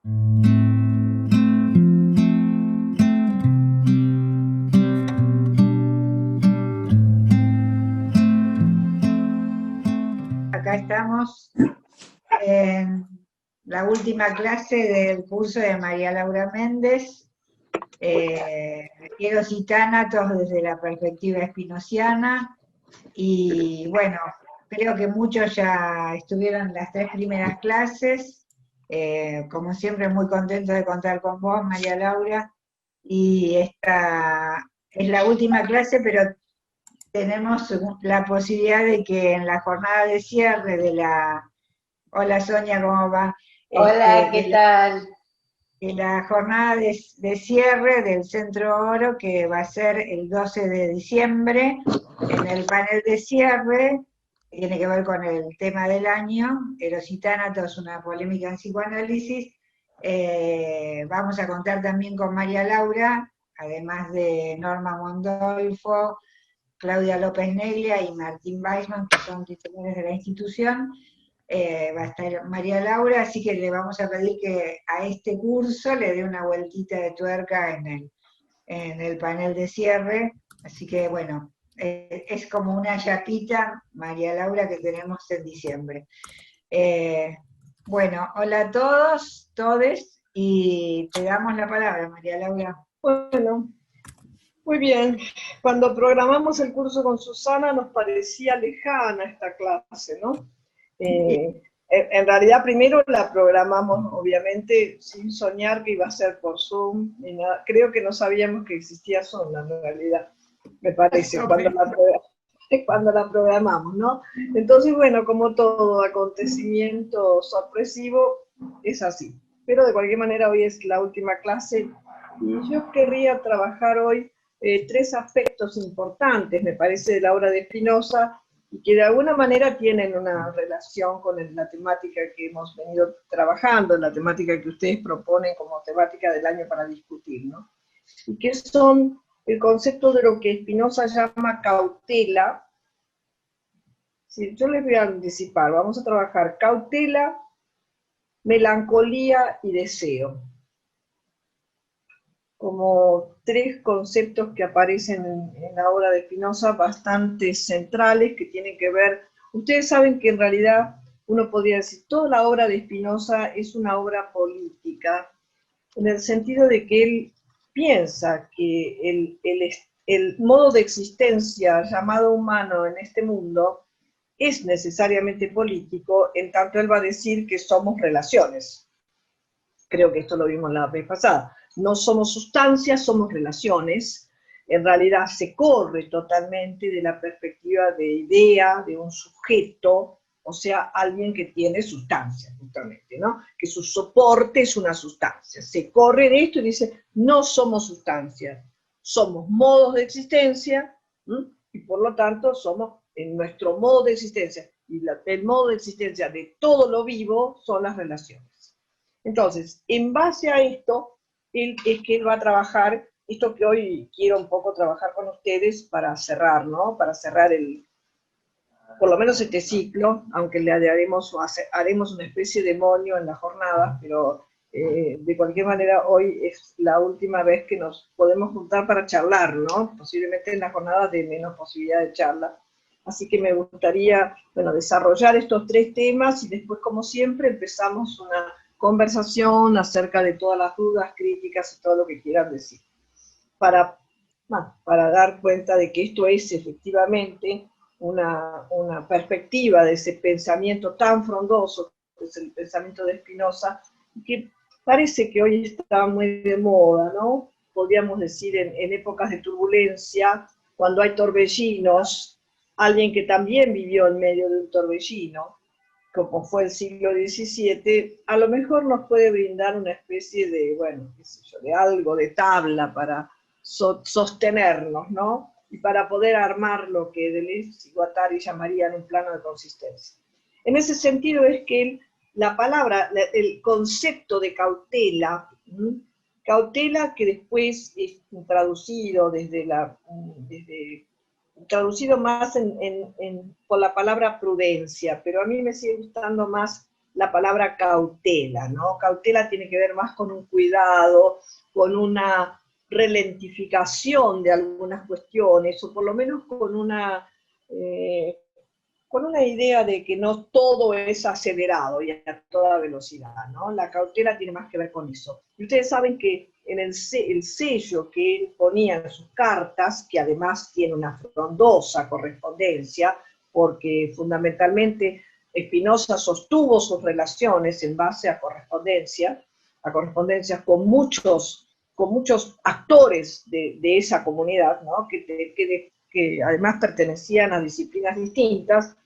Acá estamos en la última clase del curso de María Laura Méndez, Quiero Tánatos desde la perspectiva espinosiana, y bueno, creo que muchos ya estuvieron en las 3 primeras clases, como siempre muy contento de contar con vos, María Laura, y esta es la última clase, pero tenemos la posibilidad de que en la jornada de cierre de la... Hola Sonia, ¿cómo va? Hola, ¿qué tal? En la jornada de cierre del Centro Oro, que va a ser el 12 de diciembre, en el panel de cierre, que tiene que ver con el tema del año, Eros y Tánatos, una polémica en psicoanálisis. Vamos a contar también con María Laura, además de Norma Mondolfo, Claudia López Neglia y Martín Weisman, que son titulares de la institución. Va a estar María Laura, así que le vamos a pedir que a este curso le dé una vueltita de tuerca en el panel de cierre. Así que bueno, es como una chapita, María Laura, que tenemos en diciembre. Bueno, hola a todos, todes, y te damos la palabra, María Laura. Bueno, muy bien. Cuando programamos el curso con Susana nos parecía lejana esta clase, ¿no? En realidad primero la programamos, obviamente, sin soñar que iba a ser por Zoom, ni nada. Creo que no sabíamos que existía Zoom, en realidad, me parece, cuando la programamos, ¿no? Entonces, bueno, como todo acontecimiento sorpresivo, es así. Pero de cualquier manera hoy es la última clase y yo querría trabajar hoy 3 aspectos importantes, me parece, de la obra de Spinoza, y que de alguna manera tienen una relación con la temática que hemos venido trabajando, la temática que ustedes proponen como temática del año para discutir, ¿no? Y que son el concepto de lo que Spinoza llama cautela. Sí, yo les voy a anticipar, vamos a trabajar cautela, melancolía y deseo, como 3 conceptos que aparecen en la obra de Spinoza, bastante centrales, que tienen que ver... Ustedes saben que en realidad uno podría decir, toda la obra de Spinoza es una obra política, en el sentido de que él piensa que el modo de existencia llamado humano en este mundo es necesariamente político, en tanto él va a decir que somos relaciones. Creo que esto lo vimos la vez pasada. No somos sustancias, somos relaciones. En realidad se corre totalmente de la perspectiva de idea, de un sujeto, o sea, alguien que tiene sustancia, justamente, ¿no? Que su soporte es una sustancia. Se corre de esto y dice, no somos sustancias, somos modos de existencia, ¿m? Y por lo tanto somos en nuestro modo de existencia. Y el modo de existencia de todo lo vivo son las relaciones. Entonces, en base a esto, es que él va a trabajar esto que hoy quiero un poco trabajar con ustedes para cerrar, ¿no? Para cerrar por lo menos este ciclo, aunque le haremos una especie de moño en la jornada, pero de cualquier manera hoy es la última vez que nos podemos juntar para charlar, ¿no? Posiblemente en la jornada de menos posibilidad de charla. Así que me gustaría, bueno, desarrollar estos 3 temas y después, como siempre, empezamos una conversación acerca de todas las dudas, críticas y todo lo que quieran decir. Para dar cuenta de que esto es efectivamente una perspectiva de ese pensamiento tan frondoso, que es el pensamiento de Spinoza, que parece que hoy está muy de moda, ¿no? Podríamos decir en épocas de turbulencia, cuando hay torbellinos, alguien que también vivió en medio de un torbellino, como fue el siglo XVII, a lo mejor nos puede brindar una especie de, bueno, qué sé yo, de algo, de tabla para sostenernos, ¿no? Y para poder armar lo que Deleuze y Guattari llamarían un plano de consistencia. En ese sentido es que la palabra, el concepto de cautela, cautela que después es traducido traducido más por la palabra prudencia, pero a mí me sigue gustando más la palabra cautela, ¿no? Cautela tiene que ver más con un cuidado, con una relentificación de algunas cuestiones, o por lo menos con una idea de que no todo es acelerado y a toda velocidad, ¿no? La cautela tiene más que ver con eso. Y ustedes saben que en el sello que él ponía en sus cartas, que además tiene una frondosa correspondencia, porque fundamentalmente Spinoza sostuvo sus relaciones en base a correspondencias con muchos actores de esa comunidad, ¿no? que además pertenecían a disciplinas distintas,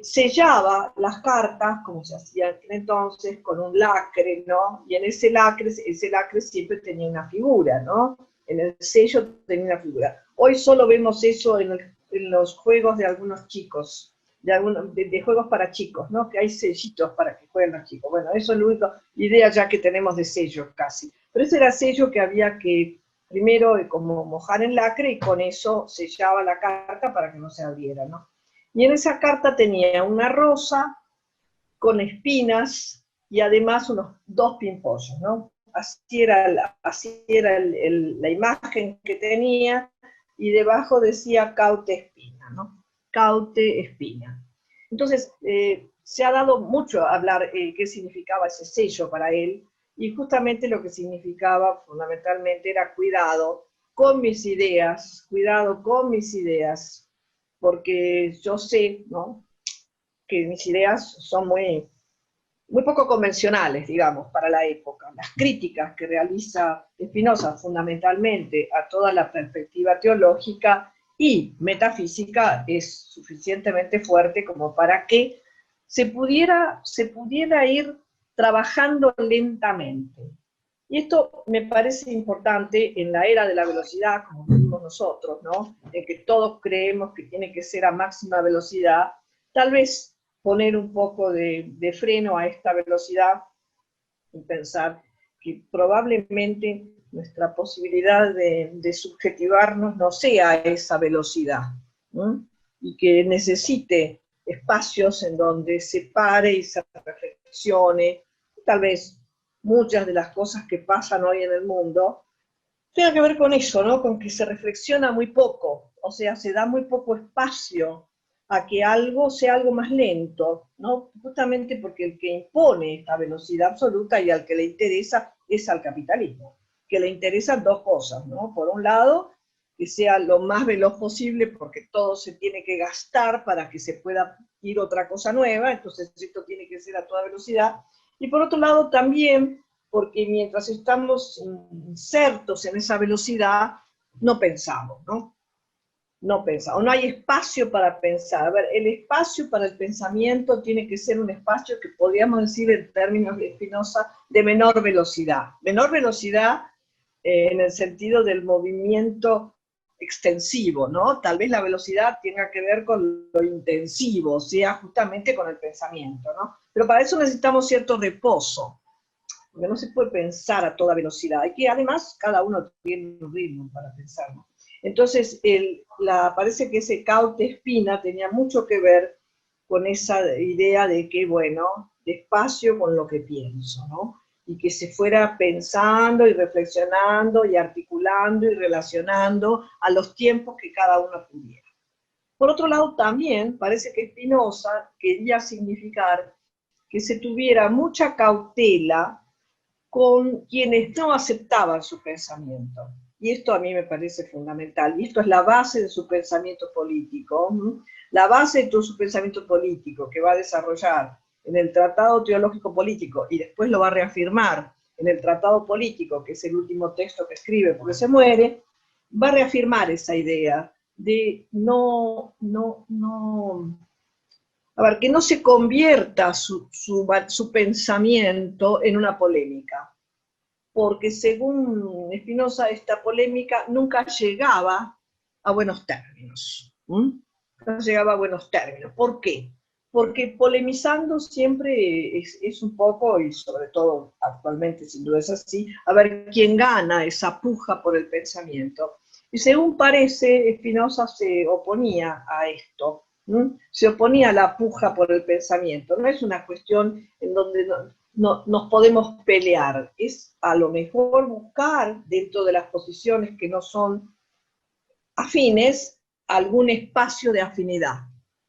sellaba las cartas, como se hacía entonces, con un lacre, ¿no? Y en ese lacre siempre tenía una figura, ¿no? En el sello tenía una figura. Hoy solo vemos eso en los juegos de algunos chicos, de juegos para chicos, ¿no? Que hay sellitos para que jueguen los chicos. Bueno, eso es la única idea ya que tenemos de sellos casi. Pero ese era sello que había que primero como mojar en lacre y con eso sellaba la carta para que no se abriera, ¿no? Y en esa carta tenía una rosa con espinas y además unos 2 pimpollos, ¿no? Así era la imagen que tenía, y debajo decía caute espina, ¿no? Caute espina. Entonces, se ha dado mucho a hablar qué significaba ese sello para él, y justamente lo que significaba fundamentalmente era cuidado con mis ideas, porque yo sé, ¿no?, que mis ideas son muy poco convencionales, digamos, para la época. Las críticas que realiza Spinoza fundamentalmente a toda la perspectiva teológica y metafísica es suficientemente fuerte como para que se pudiera ir trabajando lentamente. Y esto me parece importante en la era de la velocidad, como vivimos nosotros, ¿no? En que todos creemos que tiene que ser a máxima velocidad. Tal vez poner un poco de freno a esta velocidad y pensar que probablemente nuestra posibilidad de subjetivarnos no sea esa velocidad, ¿no? Y que necesite espacios en donde se pare y se reflexione. Tal vez muchas de las cosas que pasan hoy en el mundo tengan que ver con eso, ¿no? Con que se reflexiona muy poco, o sea, se da muy poco espacio a que algo sea algo más lento, ¿no? Justamente porque el que impone esta velocidad absoluta y al que le interesa es al capitalismo, que le interesan 2 cosas, ¿no? Por un lado, que sea lo más veloz posible, porque todo se tiene que gastar para que se pueda ir otra cosa nueva, entonces esto tiene que ser a toda velocidad. Y por otro lado también, porque mientras estamos insertos en esa velocidad, no pensamos, ¿no? No pensamos, no hay espacio para pensar. A ver, el espacio para el pensamiento tiene que ser un espacio que podríamos decir en términos de Spinoza de menor velocidad. Menor velocidad en el sentido del movimiento extensivo, ¿no? Tal vez la velocidad tenga que ver con lo intensivo, o sea, justamente con el pensamiento, ¿no? Pero para eso necesitamos cierto reposo, porque no se puede pensar a toda velocidad, y que además cada uno tiene un ritmo para pensar, ¿no? Entonces, parece que ese caute espina tenía mucho que ver con esa idea de que, bueno, despacio con lo que pienso, ¿no? Y que se fuera pensando y reflexionando y articulando y relacionando a los tiempos que cada uno pudiera. Por otro lado, también parece que Spinoza quería significar que se tuviera mucha cautela con quienes no aceptaban su pensamiento. Y esto a mí me parece fundamental, y esto es la base de su pensamiento político. La base de todo su pensamiento político que va a desarrollar en el Tratado Teológico Político, y después lo va a reafirmar en el Tratado Político, que es el último texto que escribe porque se muere, va a reafirmar esa idea de que no se convierta su pensamiento en una polémica, porque según Spinoza esta polémica nunca llegaba a buenos términos. No llegaba a buenos términos. ¿Por qué? Porque polemizando siempre es un poco, y sobre todo actualmente sin duda es así, a ver quién gana esa puja por el pensamiento. Y según parece, Spinoza se oponía a esto, Se oponía a la puja por el pensamiento. No es una cuestión en donde nos podemos pelear, es a lo mejor buscar dentro de las posiciones que no son afines algún espacio de afinidad,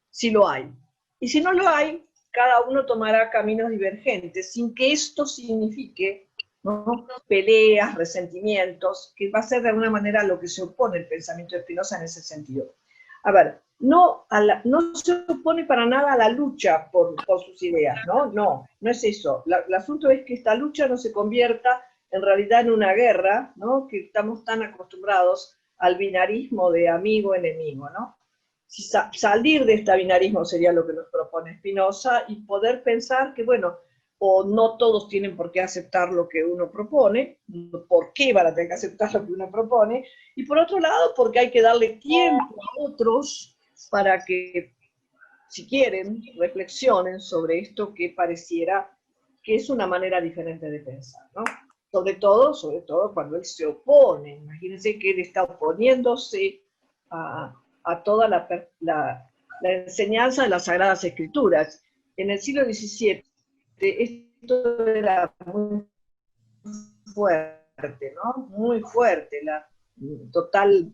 si lo hay. Y si no lo hay, cada uno tomará caminos divergentes, sin que esto signifique, ¿no?, peleas, resentimientos, que va a ser de alguna manera lo que se opone el pensamiento de Spinoza en ese sentido. A ver, no se opone para nada a la lucha por sus ideas, no es eso. El asunto es que esta lucha no se convierta en realidad en una guerra, ¿no?, que estamos tan acostumbrados al binarismo de amigo-enemigo, ¿no? Si salir de este binarismo sería lo que nos propone Spinoza, y poder pensar que, bueno, o no todos tienen por qué aceptar lo que uno propone, ¿por qué van a tener que aceptar lo que uno propone? Y por otro lado, porque hay que darle tiempo a otros para que, si quieren, reflexionen sobre esto que pareciera que es una manera diferente de pensar, ¿no? Sobre todo cuando él se opone. Imagínense que él está oponiéndose a toda la enseñanza de las Sagradas Escrituras. En el siglo XVII esto era muy fuerte, ¿no? Muy fuerte, la total,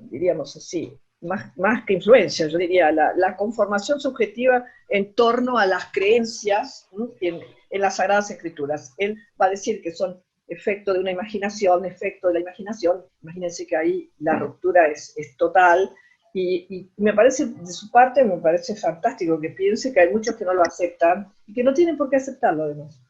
diríamos así, más que influencia, yo diría, la conformación subjetiva en torno a las creencias, ¿no?, en las Sagradas Escrituras. Él va a decir que son efecto de una imaginación, efecto de la imaginación. Imagínense que ahí la ruptura es total, y me parece, de su parte, me parece fantástico que piense que hay muchos que no lo aceptan, y que no tienen por qué aceptarlo, además.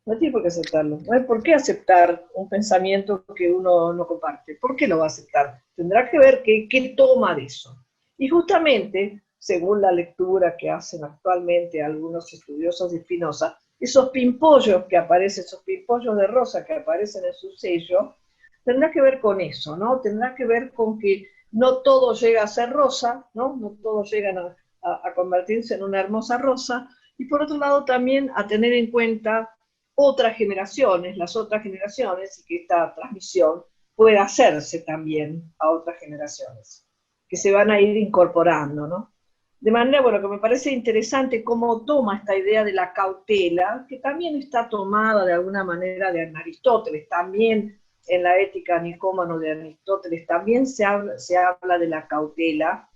No tiene por qué aceptarlo. No hay por qué aceptar un pensamiento que uno no comparte. ¿Por qué lo va a aceptar? Tendrá que ver qué toma de eso. Y justamente, según la lectura que hacen actualmente algunos estudiosos de Spinoza, esos pimpollos que aparecen, esos pimpollos de rosa que aparecen en su sello, tendrá que ver con eso, ¿no? Tendrá que ver con que no todo llega a ser rosa, ¿no? No todos llegan a convertirse en una hermosa rosa, y por otro lado también a tener en cuenta otras generaciones, las otras generaciones, y que esta transmisión pueda hacerse también a otras generaciones, que se van a ir incorporando, ¿no? De manera, bueno, que me parece interesante cómo toma esta idea de la cautela, que también está tomada de alguna manera de Aristóteles, también en la Ética Nicómano de Aristóteles, también se habla de la cautela,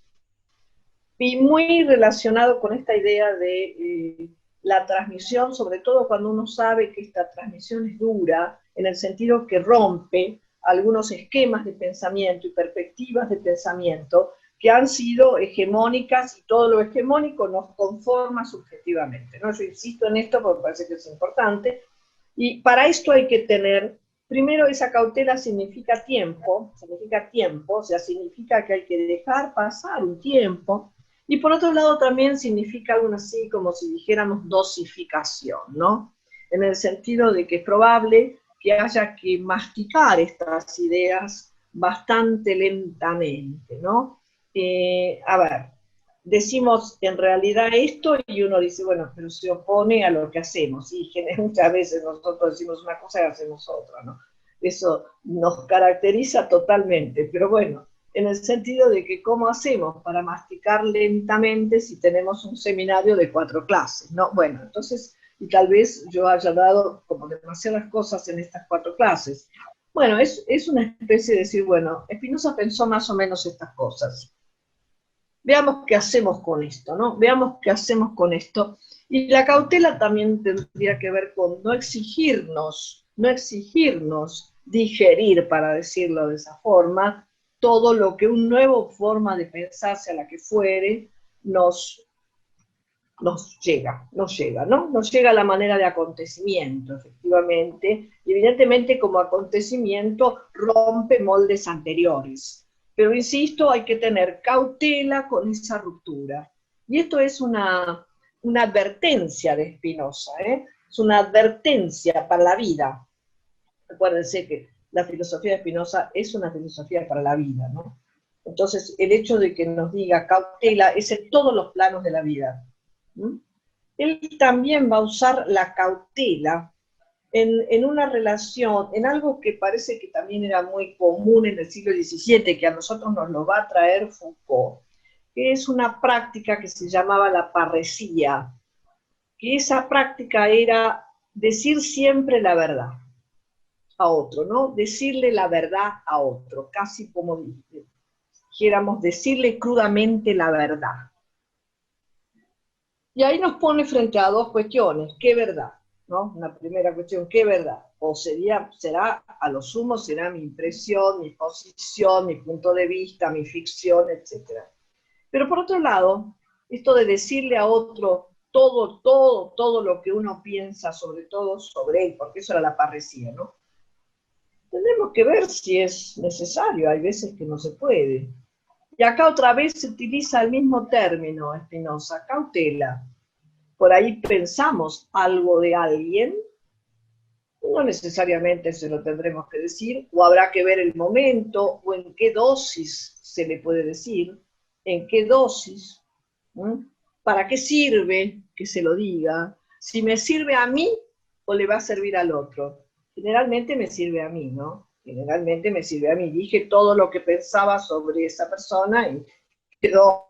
y muy relacionado con esta idea de la transmisión, sobre todo cuando uno sabe que esta transmisión es dura, en el sentido que rompe algunos esquemas de pensamiento y perspectivas de pensamiento que han sido hegemónicas, y todo lo hegemónico nos conforma subjetivamente, ¿no? Yo insisto en esto porque me parece que es importante, y para esto hay que tener, primero, esa cautela significa tiempo, o sea, significa que hay que dejar pasar un tiempo. Y por otro lado también significa algo así como si dijéramos dosificación, ¿no? En el sentido de que es probable que haya que masticar estas ideas bastante lentamente, ¿no? A ver, decimos en realidad esto y uno dice, bueno, pero se opone a lo que hacemos. Y muchas veces nosotros decimos una cosa y hacemos otra, ¿no? Eso nos caracteriza totalmente, pero bueno, en el sentido de que cómo hacemos para masticar lentamente si tenemos un seminario de 4 clases, ¿no? Bueno, entonces, y tal vez yo haya dado como demasiadas cosas en estas 4 clases. Bueno, es una especie de decir, bueno, Spinoza pensó más o menos estas cosas. Veamos qué hacemos con esto, ¿no? Veamos qué hacemos con esto. Y la cautela también tendría que ver con no exigirnos digerir, para decirlo de esa forma, todo lo que una nueva forma de pensarse a la que fuere nos llega, ¿no? Nos llega a la manera de acontecimiento, efectivamente, y evidentemente como acontecimiento rompe moldes anteriores. Pero insisto, hay que tener cautela con esa ruptura. Y esto es una advertencia de Spinoza, ¿eh? Es una advertencia para la vida. Acuérdense que la filosofía de Spinoza es una filosofía para la vida, ¿no? Entonces, el hecho de que nos diga cautela es en todos los planos de la vida. Él también va a usar la cautela en una relación, en algo que parece que también era muy común en el siglo XVII, que a nosotros nos lo va a traer Foucault, que es una práctica que se llamaba la parresía, que esa práctica era decir siempre la verdad a otro, ¿no? Decirle la verdad a otro, casi como dijéramos, decirle crudamente la verdad. Y ahí nos pone frente a dos cuestiones, ¿qué verdad? ¿No? Una primera cuestión, ¿qué verdad? O será, a lo sumo, será mi impresión, mi posición, mi punto de vista, mi ficción, etc. Pero por otro lado, esto de decirle a otro todo lo que uno piensa, sobre todo sobre él, porque eso era la parresía, ¿no? Tendremos que ver si es necesario, hay veces que no se puede. Y acá otra vez se utiliza el mismo término, Spinoza, cautela. Por ahí pensamos algo de alguien, no necesariamente se lo tendremos que decir, o habrá que ver el momento, o en qué dosis se le puede decir, en qué dosis, para qué sirve que se lo diga, si me sirve a mí o le va a servir al otro. Generalmente me sirve a mí, ¿no? Generalmente me sirve a mí. Dije todo lo que pensaba sobre esa persona y quedó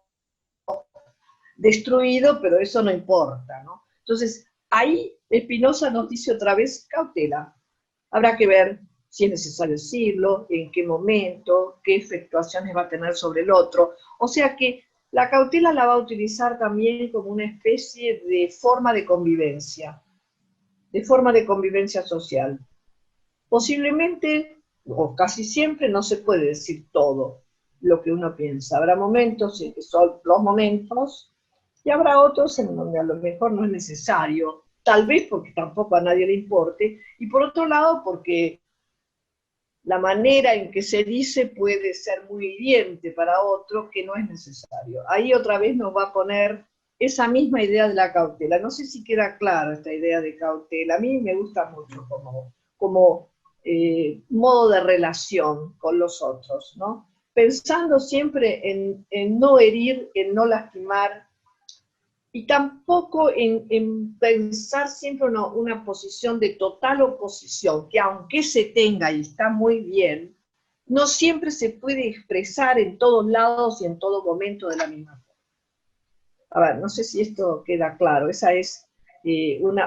destruido, pero eso no importa, ¿no? Entonces, ahí Spinoza nos dice otra vez, cautela. Habrá que ver si es necesario decirlo, en qué momento, qué efectuaciones va a tener sobre el otro. O sea que la cautela la va a utilizar también como una especie de forma de convivencia social. Posiblemente, o casi siempre, no se puede decir todo lo que uno piensa. Habrá momentos en que son los momentos, y habrá otros en donde a lo mejor no es necesario, tal vez porque tampoco a nadie le importe, y por otro lado porque la manera en que se dice puede ser muy hiriente para otro que no es necesario. Ahí otra vez nos va a poner esa misma idea de la cautela. No sé si queda clara esta idea de cautela. A mí me gusta mucho como modo de relación con los otros, ¿no? Pensando siempre en no herir, en no lastimar, y tampoco en pensar siempre una posición de total oposición, que aunque se tenga y está muy bien, no siempre se puede expresar en todos lados y en todo momento de la misma forma. A ver, no sé si esto queda claro. Esa es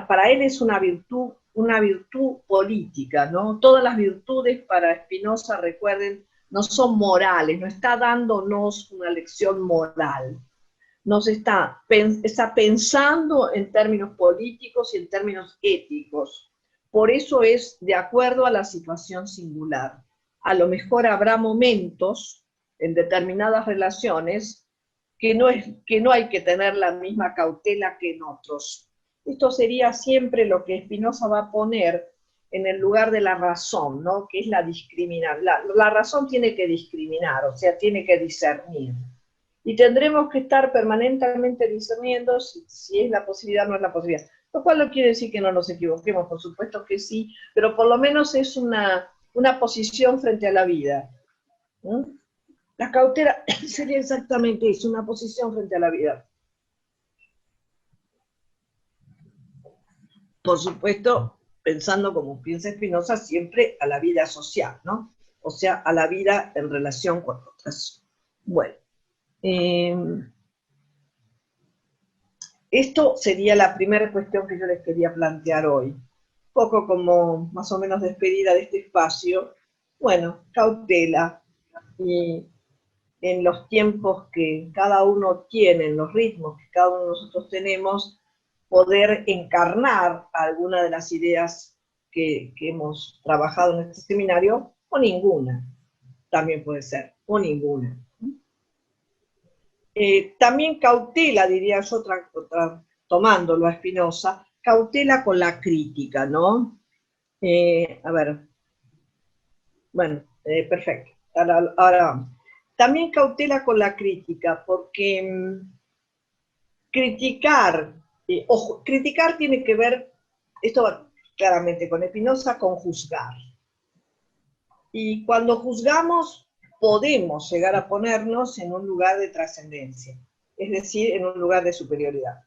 para él es una virtud política, ¿no? Todas las virtudes para Spinoza, recuerden, no son morales, no está dándonos una lección moral. Nos está pensando en términos políticos y en términos éticos. Por eso es de acuerdo a la situación singular. A lo mejor habrá momentos en determinadas relaciones que no hay que tener la misma cautela que en otros. Esto sería siempre lo que Spinoza va a poner en el lugar de la razón, ¿no? Que es la discriminar. La razón tiene que discriminar, o sea, tiene que discernir. Y tendremos que estar permanentemente discerniendo si es la posibilidad o no es la posibilidad. Lo cual no quiere decir que no nos equivoquemos, por supuesto que sí, pero por lo menos es una posición frente a la vida. La cautela sería exactamente eso, una posición frente a la vida. Por supuesto, pensando como piensa Spinoza, siempre a la vida social, ¿no? O sea, a la vida en relación con otras. Bueno. Esto sería la primera cuestión que yo les quería plantear hoy. Un poco como más o menos despedida de este espacio. Bueno, cautela. Y en los tiempos que cada uno tiene, en los ritmos que cada uno de nosotros tenemos, poder encarnar alguna de las ideas que hemos trabajado en este seminario, o ninguna. También puede ser, o ninguna. También cautela, diría yo, tomándolo a Spinoza, cautela con la crítica, ¿no? A ver, bueno, perfecto, ahora vamos. También cautela con la crítica, porque criticar, ojo, criticar tiene que ver, esto va claramente con Spinoza, con juzgar. Y cuando juzgamos, podemos llegar a ponernos en un lugar de trascendencia, es decir, en un lugar de superioridad.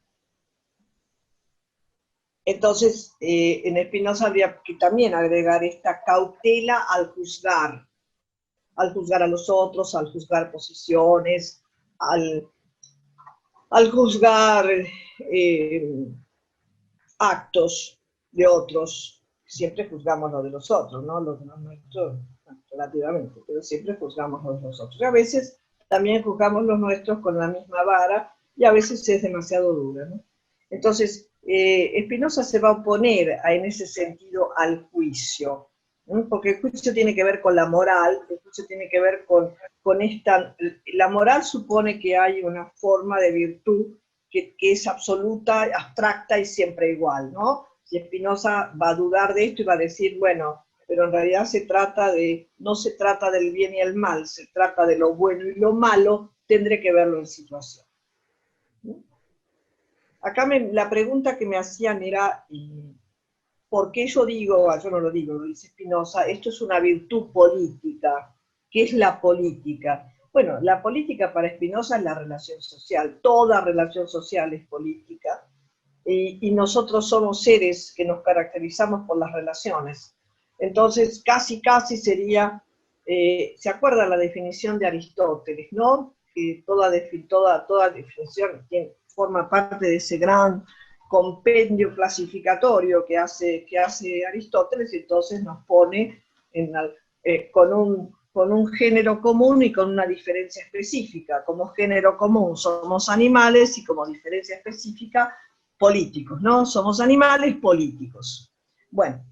Entonces, en Spinoza habría que también agregar esta cautela al juzgar a los otros, al juzgar posiciones, al al juzgar actos de otros, siempre juzgamos los de los otros, ¿no? Los nuestros, relativamente, pero siempre juzgamos los de los otros. Y a veces también juzgamos los nuestros con la misma vara, y a veces es demasiado dura, ¿no? Entonces, Spinoza se va a oponer en ese sentido al juicio, ¿no? Porque el juicio tiene que ver con la moral, el juicio tiene que ver con esta... La moral supone que hay una forma de virtud que es absoluta, abstracta y siempre igual, ¿no? Y Spinoza va a dudar de esto y va a decir, bueno, pero en realidad no se trata del bien y el mal, se trata de lo bueno y lo malo, tendré que verlo en situación. Acá la pregunta que me hacían era, ¿por qué yo no lo digo, lo dice Spinoza, esto es una virtud política? ¿Qué es la política? Bueno, la política para Spinoza es la relación social, toda relación social es política, y nosotros somos seres que nos caracterizamos por las relaciones. Entonces, casi sería, ¿se acuerda la definición de Aristóteles, no? Que toda definición forma parte de ese gran compendio clasificatorio que hace Aristóteles, y entonces nos pone con un género común y con una diferencia específica. Como género común somos animales y como diferencia específica políticos, ¿no? Somos animales políticos. Bueno,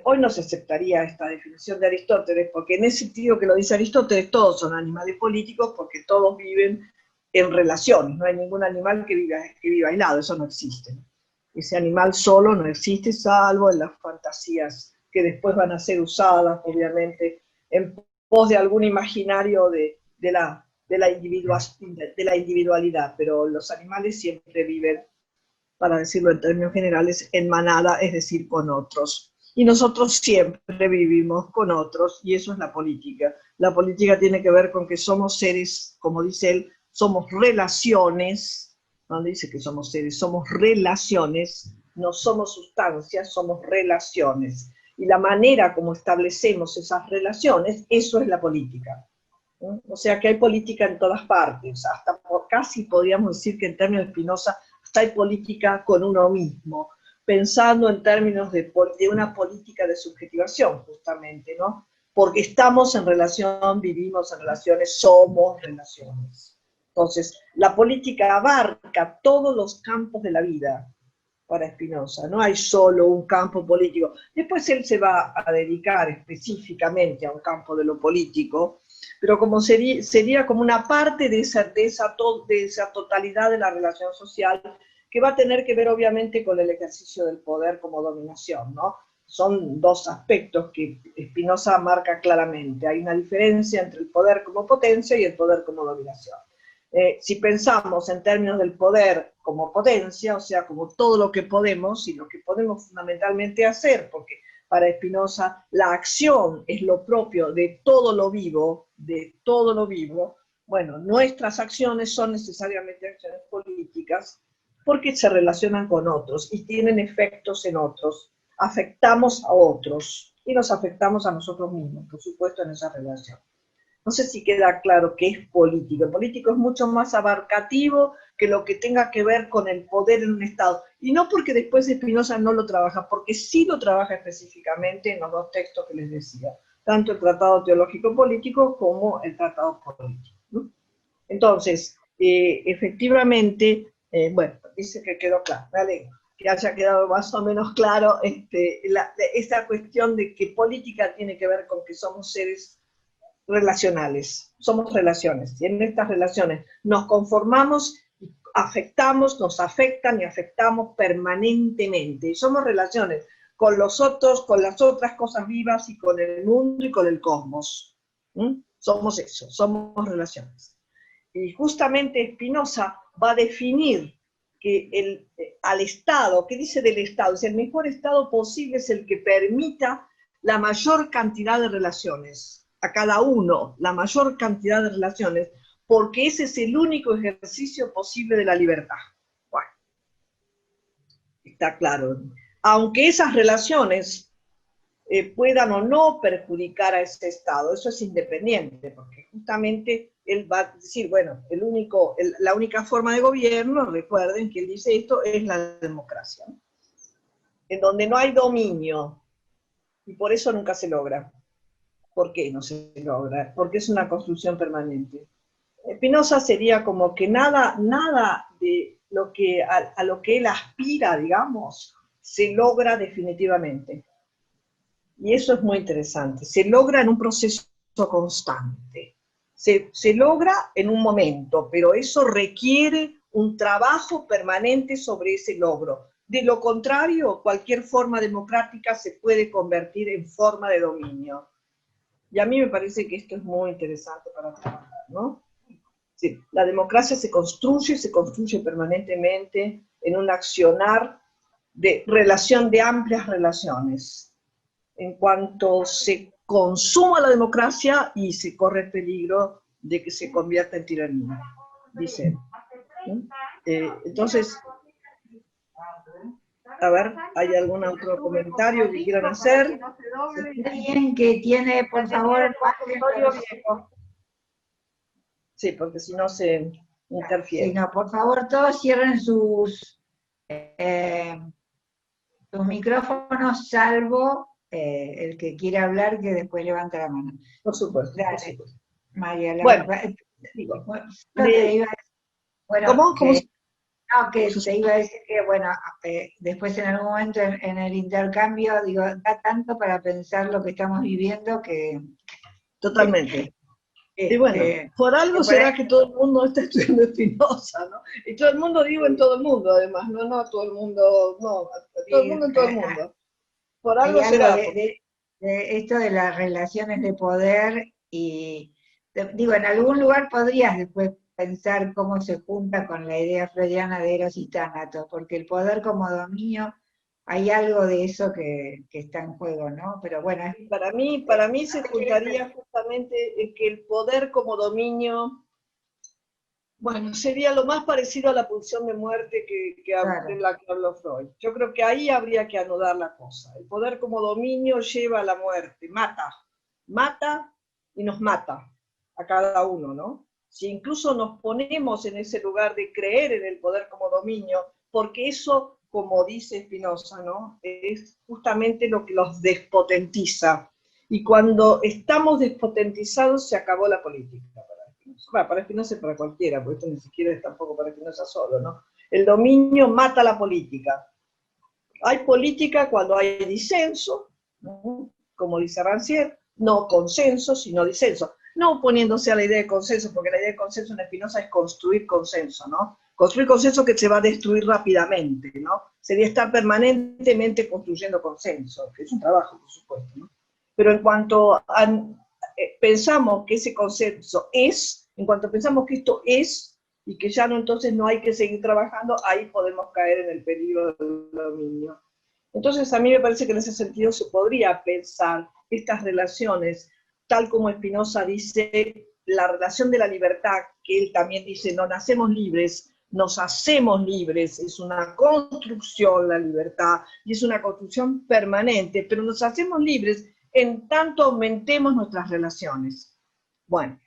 hoy no se aceptaría esta definición de Aristóteles, porque en ese sentido que lo dice Aristóteles, todos son animales políticos porque todos viven en relaciones, no hay ningún animal que viva aislado, eso no existe. Ese animal solo no existe, salvo en las fantasías que después van a ser usadas, obviamente, en pos de algún imaginario de la individualidad, pero los animales siempre viven, para decirlo en términos generales, en manada, es decir, con otros. Y nosotros siempre vivimos con otros, y eso es la política. La política tiene que ver con que somos seres, como dice él, somos relaciones, no dice que somos seres, somos relaciones, no somos sustancias, somos relaciones. Y la manera como establecemos esas relaciones, eso es la política. ¿No? O sea que hay política en todas partes, hasta casi podríamos decir que en términos de Spinoza, hasta hay política con uno mismo, pensando en términos de una política de subjetivación, justamente, ¿no? Porque estamos en relación, vivimos en relaciones, somos relaciones. Entonces, la política abarca todos los campos de la vida para Spinoza, no hay solo un campo político. Después él se va a dedicar específicamente a un campo de lo político, pero como sería como una parte de esa totalidad de la relación social, que va a tener que ver obviamente con el ejercicio del poder como dominación, ¿no? Son dos aspectos que Spinoza marca claramente. Hay una diferencia entre el poder como potencia y el poder como dominación. Si pensamos en términos del poder como potencia, o sea, como todo lo que podemos, y lo que podemos fundamentalmente hacer, porque para Spinoza la acción es lo propio de todo lo vivo, bueno, nuestras acciones son necesariamente acciones políticas, porque se relacionan con otros y tienen efectos en otros, afectamos a otros y nos afectamos a nosotros mismos, por supuesto, en esa relación. No sé si queda claro qué es político. El político es mucho más abarcativo que lo que tenga que ver con el poder en un Estado. Y no porque después Spinoza no lo trabaja, porque sí lo trabaja específicamente en los dos textos que les decía, tanto el Tratado Teológico Político como el Tratado Político, ¿no? Entonces, efectivamente, bueno, dice que quedó claro, ¿vale? Que haya quedado más o menos claro esta cuestión de que política tiene que ver con que somos seres relacionales, somos relaciones, y en estas relaciones nos conformamos, afectamos, nos afectan y afectamos permanentemente, y somos relaciones con los otros, con las otras cosas vivas, y con el mundo y con el cosmos. Somos eso, somos relaciones. Y justamente Spinoza va a definir que al Estado, ¿qué dice del Estado? Es el mejor Estado posible, es el que permita la mayor cantidad de relaciones, a cada uno la mayor cantidad de relaciones, porque ese es el único ejercicio posible de la libertad. Bueno, está claro. Aunque esas relaciones puedan o no perjudicar a ese Estado, eso es independiente, porque justamente él va a decir, bueno, la única forma de gobierno, recuerden que él dice esto, es la democracia, ¿no? En donde no hay dominio, y por eso nunca se logra. ¿Por qué no se logra? Porque es una construcción permanente. Spinoza sería como que nada de lo que a lo que él aspira, digamos, se logra definitivamente. Y eso es muy interesante. Se logra en un proceso constante. Se logra en un momento, pero eso requiere un trabajo permanente sobre ese logro. De lo contrario, cualquier forma democrática se puede convertir en forma de dominio. Y a mí me parece que esto es muy interesante para trabajar, ¿no? Sí, la democracia se construye permanentemente en un accionar de relación, de amplias relaciones. En cuanto se consuma la democracia y se corre el peligro de que se convierta en tiranía, dice. Entonces, a ver, ¿hay algún otro comentario que quieran hacer? Alguien que tiene, por favor, sí, porque si no se interfiere. Sí, no, por favor, todos cierren sus micrófonos, salvo el que quiera hablar, que después levanta la mano. Por supuesto. Dale, por supuesto. María. Bueno, ¿Cómo? No, que te iba a decir que, bueno, después en algún momento en el intercambio, digo, da tanto para pensar lo que estamos viviendo que... Totalmente. Y bueno, por algo será que todo el mundo está estudiando Spinoza, ¿no? Y todo el mundo, digo en todo el mundo, además, no a todo el mundo, no, a todo el mundo en todo el mundo. Por algo será. De esto de las relaciones de poder y, digo, en algún lugar podrías después pensar cómo se junta con la idea freudiana de Eros y Tánatos, porque el poder como dominio, hay algo de eso que está en juego, ¿no? Pero bueno. Para mí se juntaría justamente en que el poder como dominio, bueno, sería lo más parecido a la pulsión de muerte de la que habló Freud. Yo creo que ahí habría que anudar la cosa. El poder como dominio lleva a la muerte, mata y nos mata a cada uno, ¿no? Si incluso nos ponemos en ese lugar de creer en el poder como dominio, porque eso, como dice Spinoza, ¿no?, es justamente lo que los despotentiza. Y cuando estamos despotentizados, se acabó la política para Spinoza. Bueno, para Spinoza y para cualquiera, porque esto ni siquiera es tampoco para Spinoza solo, ¿no? El dominio mata la política. Hay política cuando hay disenso, ¿no?, como dice Rancière, no consenso, sino disenso. No oponiéndose a la idea de consenso, porque la idea de consenso en Spinoza es construir consenso, ¿no? Construir consenso que se va a destruir rápidamente, ¿no? Sería estar permanentemente construyendo consenso, que es un trabajo, por supuesto, ¿no? Pero en cuanto pensamos que ese consenso en cuanto pensamos que esto es, y que ya no, entonces no hay que seguir trabajando, ahí podemos caer en el peligro del dominio. Entonces a mí me parece que en ese sentido se podría pensar estas relaciones, tal como Spinoza dice, la relación de la libertad, que él también dice, no nacemos libres, nos hacemos libres, es una construcción la libertad, y es una construcción permanente, pero nos hacemos libres en tanto aumentemos nuestras relaciones. Bueno,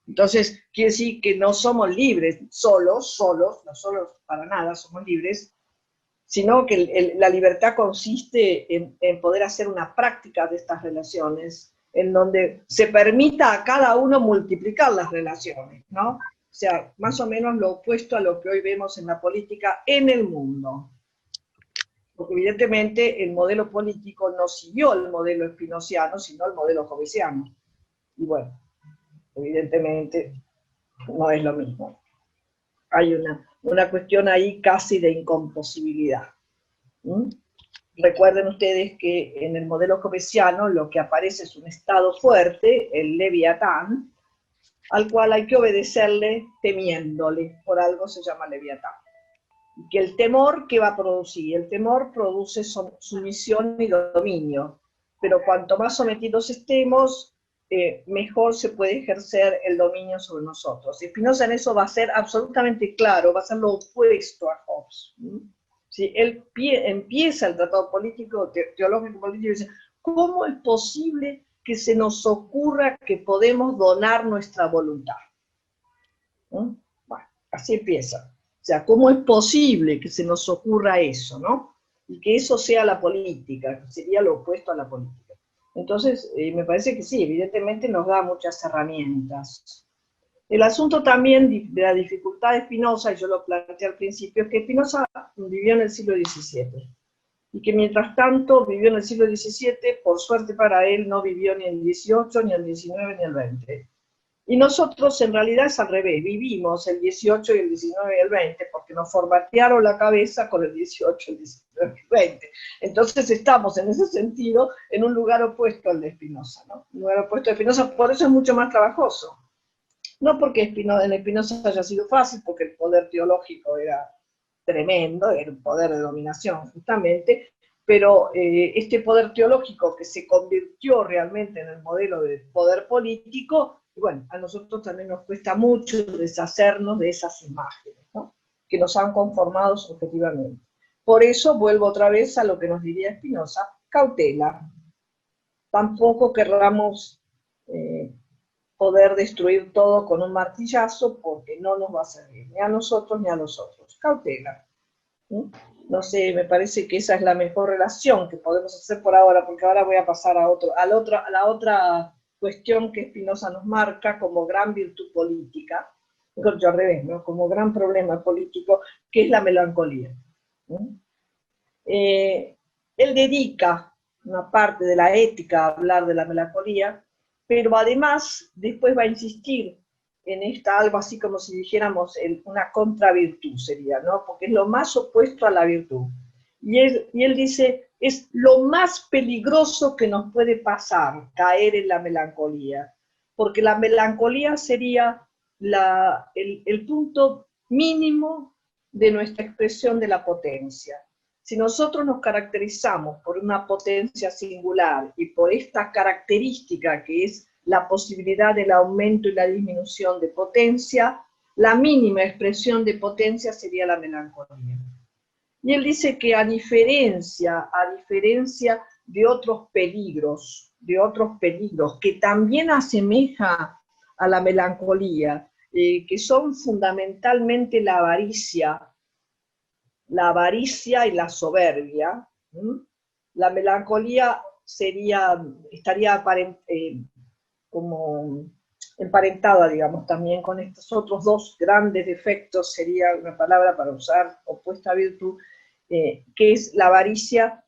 entonces quiere decir que no somos libres solos, no solos para nada somos libres, sino que la libertad consiste en poder hacer una práctica de estas relaciones, en donde se permita a cada uno multiplicar las relaciones, ¿no? O sea, más o menos lo opuesto a lo que hoy vemos en la política en el mundo. Porque evidentemente el modelo político no siguió el modelo spinoziano, sino el modelo hobbesiano. Y bueno, evidentemente no es lo mismo. Hay una cuestión ahí casi de incomposibilidad. Recuerden ustedes que en el modelo hobbesiano lo que aparece es un estado fuerte, el leviatán, al cual hay que obedecerle temiéndole, por algo se llama leviatán. Y que el temor, ¿qué va a producir? El temor produce sumisión y dominio, pero cuanto más sometidos estemos, mejor se puede ejercer el dominio sobre nosotros. Y Spinoza en eso va a ser absolutamente claro, va a ser lo opuesto a Hobbes. ¿Sí? Él empieza el tratado político, teológico político, y dice, ¿cómo es posible que se nos ocurra que podemos donar nuestra voluntad? ¿no? Bueno, así empieza. O sea, ¿cómo es posible que se nos ocurra eso, ¿no? Y que eso sea la política, que sería lo opuesto a la política. Entonces, me parece que sí, evidentemente nos da muchas herramientas. El asunto también de la dificultad de Spinoza, y yo lo planteé al principio, es que Spinoza vivió en el siglo XVII, y que mientras tanto vivió en el siglo XVII, por suerte para él, no vivió ni el XVIII, ni el XIX, ni el XX. Y nosotros en realidad es al revés, vivimos el 18 y el 19 y el 20 porque nos formatearon la cabeza con el 18, el 19 y el 20. Entonces estamos en ese sentido en un lugar opuesto al de Spinoza, ¿no? Un lugar opuesto a Spinoza, por eso es mucho más trabajoso. No porque en Spinoza haya sido fácil, porque el poder teológico era tremendo, era un poder de dominación justamente, pero este poder teológico que se convirtió realmente en el modelo de poder político, y bueno, a nosotros también nos cuesta mucho deshacernos de esas imágenes, ¿no? Que nos han conformado subjetivamente. Por eso vuelvo otra vez a lo que nos diría Spinoza: cautela. Tampoco querramos poder destruir todo con un martillazo, porque no nos va a servir, ni a nosotros ni a los otros. Cautela. No sé, me parece que esa es la mejor relación que podemos hacer por ahora, porque ahora voy a pasar a la otra cuestión que Spinoza nos marca como gran virtud política, yo al revés, ¿no? Como gran problema político, que es la melancolía. Él dedica una parte de la ética a hablar de la melancolía, pero además después va a insistir en esta, algo así como si dijéramos una contravirtud sería, ¿no? Porque es lo más opuesto a la virtud. Y él dice, es lo más peligroso que nos puede pasar, caer en la melancolía, porque la melancolía sería el punto mínimo de nuestra expresión de la potencia. Si nosotros nos caracterizamos por una potencia singular y por esta característica que es la posibilidad del aumento y la disminución de potencia, la mínima expresión de potencia sería la melancolía. Y él dice que a diferencia de otros peligros que también asemeja a la melancolía, que son fundamentalmente la avaricia y la soberbia, la melancolía estaría como emparentada, digamos, también con estos otros dos grandes defectos, sería una palabra para usar opuesta a virtud, que es la avaricia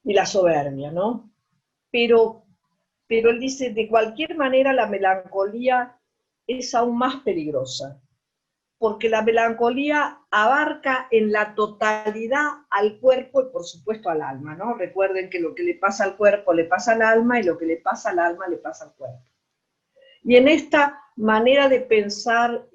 y la soberbia, ¿no? Pero él dice, de cualquier manera la melancolía es aún más peligrosa, porque la melancolía abarca en la totalidad al cuerpo y por supuesto al alma, ¿no? Recuerden que lo que le pasa al cuerpo le pasa al alma y lo que le pasa al alma le pasa al cuerpo. Y en esta manera de pensar,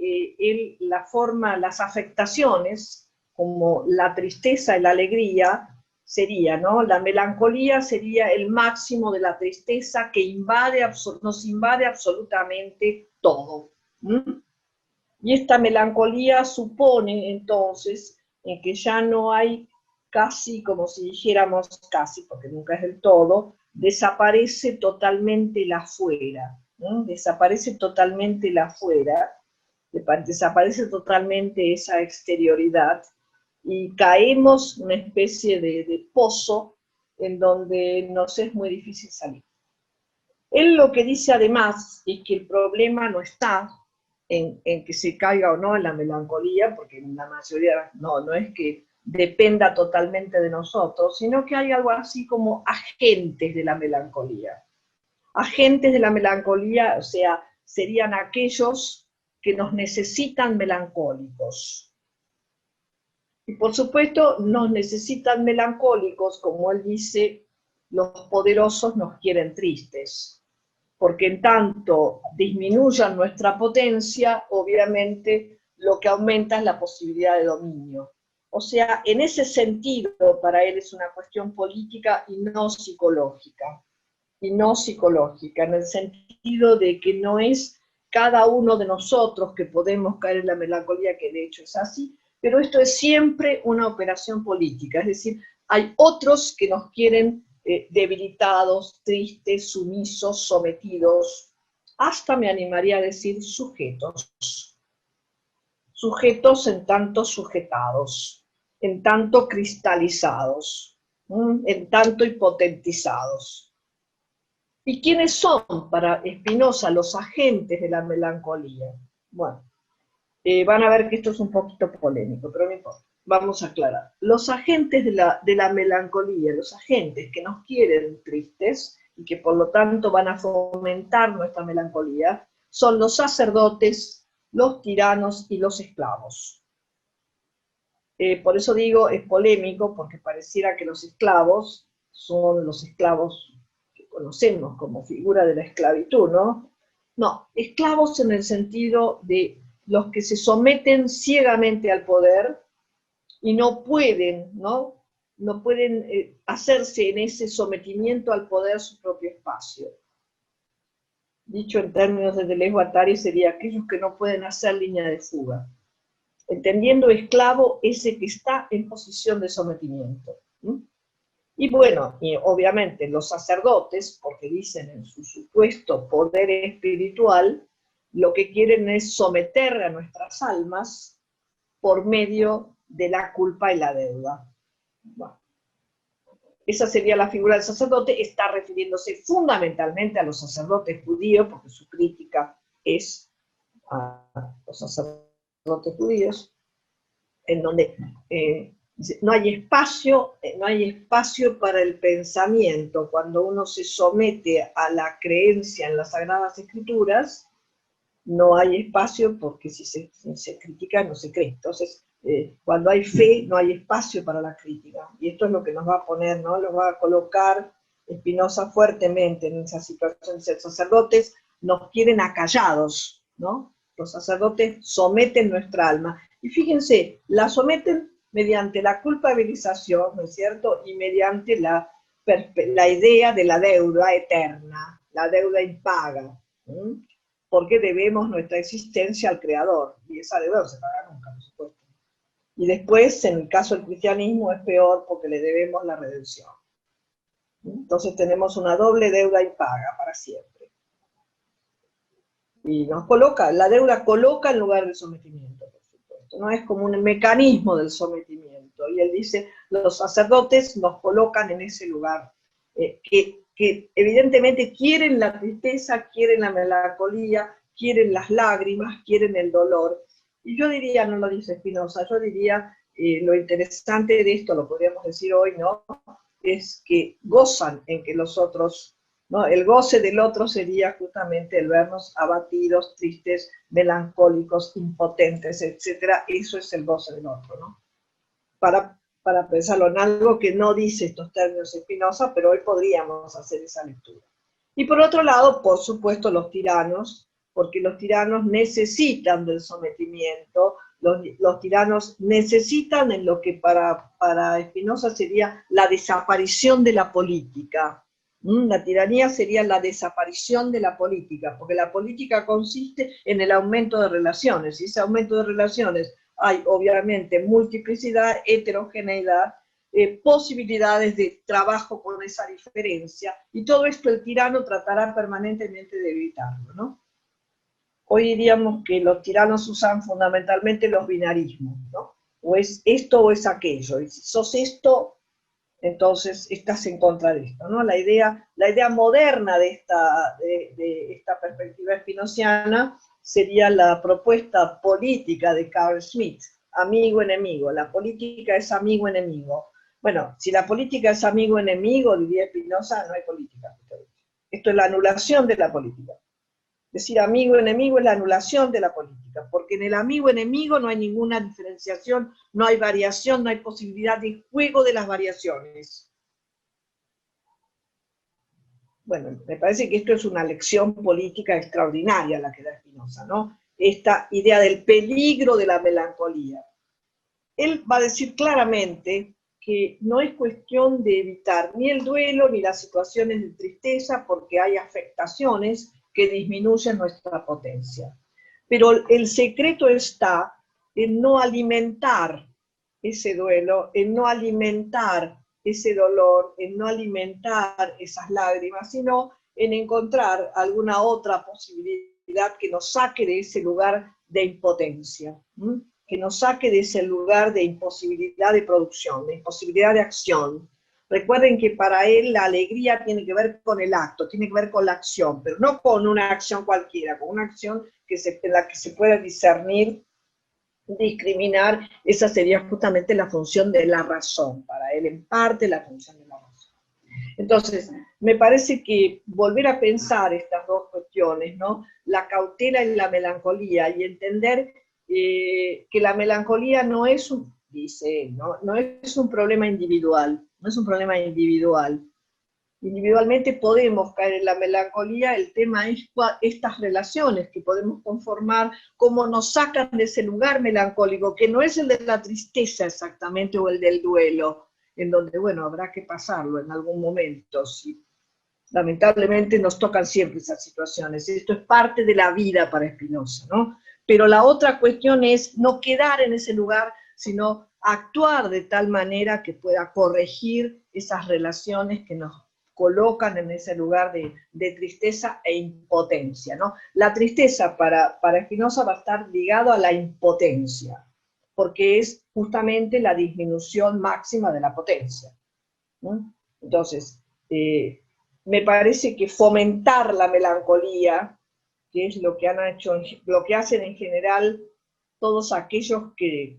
las afectaciones, como la tristeza y la alegría, sería, ¿no? La melancolía sería el máximo de la tristeza que nos invade absolutamente todo. Y esta melancolía supone entonces que ya no hay casi, como si dijéramos casi, porque nunca es del todo, desaparece totalmente la afuera, ¿no? Desaparece totalmente la afuera, desaparece totalmente esa exterioridad y caemos en una especie de pozo en donde nos es muy difícil salir. Él lo que dice además es que el problema no está en que se caiga o no en la melancolía, porque en la mayoría no es que dependa totalmente de nosotros, sino que hay algo así como agentes de la melancolía. Agentes de la melancolía, o sea, serían aquellos que nos necesitan melancólicos. Y por supuesto nos necesitan melancólicos, como él dice, los poderosos nos quieren tristes, porque en tanto disminuyan nuestra potencia, obviamente lo que aumenta es la posibilidad de dominio. O sea, en ese sentido, para él es una cuestión política y no psicológica. Y no psicológica, en el sentido de que no es cada uno de nosotros que podemos caer en la melancolía, que de hecho es así, pero esto es siempre una operación política, es decir, hay otros que nos quieren debilitados, tristes, sumisos, sometidos, hasta me animaría a decir sujetos. sujetos en tanto sujetados, en tanto cristalizados, en tanto hipotetizados. ¿Y quiénes son para Spinoza los agentes de la melancolía? Bueno, van a ver que esto es un poquito polémico, pero no importa. Vamos a aclarar. Los agentes de la melancolía, los agentes que nos quieren tristes y que por lo tanto van a fomentar nuestra melancolía, son los sacerdotes, los tiranos y los esclavos. Por eso digo, es polémico, porque pareciera que los esclavos son los esclavos que conocemos como figura de la esclavitud, ¿no? No, esclavos en el sentido de los que se someten ciegamente al poder y no pueden, ¿no? No pueden hacerse en ese sometimiento al poder su propio espacio. Dicho en términos de Deleuze Guattari, sería aquellos que no pueden hacer línea de fuga. Entendiendo esclavo, ese que está en posición de sometimiento. Y bueno, y obviamente los sacerdotes, porque dicen en su supuesto poder espiritual, lo que quieren es someter a nuestras almas por medio de la culpa y la deuda. Bueno, esa sería la figura del sacerdote, está refiriéndose fundamentalmente a los sacerdotes judíos, porque su crítica es a los sacerdotes judíos, en donde no hay espacio para el pensamiento. Cuando uno se somete a la creencia en las Sagradas Escrituras, no hay espacio, porque si se critica no se cree. Entonces, cuando hay fe, no hay espacio para la crítica. Y esto es lo que nos va a poner, ¿no? Lo va a colocar Spinoza fuertemente en esa situación. Los sacerdotes nos quieren acallados, ¿no? Los sacerdotes someten nuestra alma. Y fíjense, la someten mediante la culpabilización, ¿no es cierto? Y mediante la idea de la deuda eterna, la deuda impaga. Porque debemos nuestra existencia al Creador, y esa deuda no se paga nunca, por supuesto. Y después, en el caso del cristianismo, es peor porque le debemos la redención. Entonces tenemos una doble deuda impaga para siempre. Y nos coloca, la deuda coloca en lugar del sometimiento, por supuesto, ¿no? Es como un mecanismo del sometimiento. Y él dice, los sacerdotes nos colocan en ese lugar, que evidentemente quieren la tristeza, quieren la melancolía, quieren las lágrimas, quieren el dolor. Y yo diría, no lo dice Spinoza, yo diría, lo interesante de esto, lo podríamos decir hoy, ¿no? Es que gozan en que los otros, ¿no? El goce del otro sería justamente el vernos abatidos, tristes, melancólicos, impotentes, etc. Eso es el goce del otro, ¿no? Para pensarlo en algo que no dice estos términos Spinoza, pero hoy podríamos hacer esa lectura. Y por otro lado, por supuesto, los tiranos, porque los tiranos necesitan del sometimiento, los tiranos necesitan en lo que para Spinoza sería la desaparición de la política. La tiranía sería la desaparición de la política, porque la política consiste en el aumento de relaciones, y ese aumento de relaciones hay obviamente multiplicidad, heterogeneidad, posibilidades de trabajo con esa diferencia, y todo esto el tirano tratará permanentemente de evitarlo, ¿no? Hoy diríamos que los tiranos usan fundamentalmente los binarismos, ¿no? O es esto o es aquello, y si sos esto, entonces estás en contra de esto, ¿no? La idea moderna de esta perspectiva spinoziana sería la propuesta política de Carl Schmitt, amigo-enemigo. La política es amigo-enemigo. Bueno, si la política es amigo-enemigo, diría Spinoza, no hay política. Esto es la anulación de la política. Decir amigo-enemigo es la anulación de la política, porque en el amigo-enemigo no hay ninguna diferenciación, no hay variación, no hay posibilidad de juego de las variaciones. Bueno, me parece que esto es una lección política extraordinaria la que da Spinoza, ¿no? Esta idea del peligro de la melancolía. Él va a decir claramente que no es cuestión de evitar ni el duelo ni las situaciones de tristeza, porque hay afectaciones que disminuyen nuestra potencia. Pero el secreto está en no alimentar ese duelo, en no alimentar ese dolor, en no alimentar esas lágrimas, sino en encontrar alguna otra posibilidad que nos saque de ese lugar de impotencia. que nos saque de ese lugar de imposibilidad de producción, de imposibilidad de acción. Recuerden que para él la alegría tiene que ver con el acto, tiene que ver con la acción, pero no con una acción cualquiera, con una acción en la que se pueda discernir, discriminar. Esa sería justamente la función de la razón, para él en parte la función de la razón. Entonces, me parece que volver a pensar estas dos cuestiones, ¿no? La cautela y la melancolía, y entender que la melancolía no es un, dice él, no es un problema individual, no es un problema individual. Individualmente podemos caer en la melancolía, el tema es estas relaciones que podemos conformar, cómo nos sacan de ese lugar melancólico, que no es el de la tristeza exactamente o el del duelo, en donde, bueno, habrá que pasarlo en algún momento. Sí. Lamentablemente nos tocan siempre esas situaciones, esto es parte de la vida para Spinoza, ¿no? Pero la otra cuestión es no quedar en ese lugar, sino actuar de tal manera que pueda corregir esas relaciones que nos colocan en ese lugar de tristeza e impotencia, ¿no? La tristeza para Spinoza va a estar ligado a la impotencia, porque es justamente la disminución máxima de la potencia, ¿no? Entonces, me parece que fomentar la melancolía, que es lo que han hecho, lo que hacen en general todos aquellos que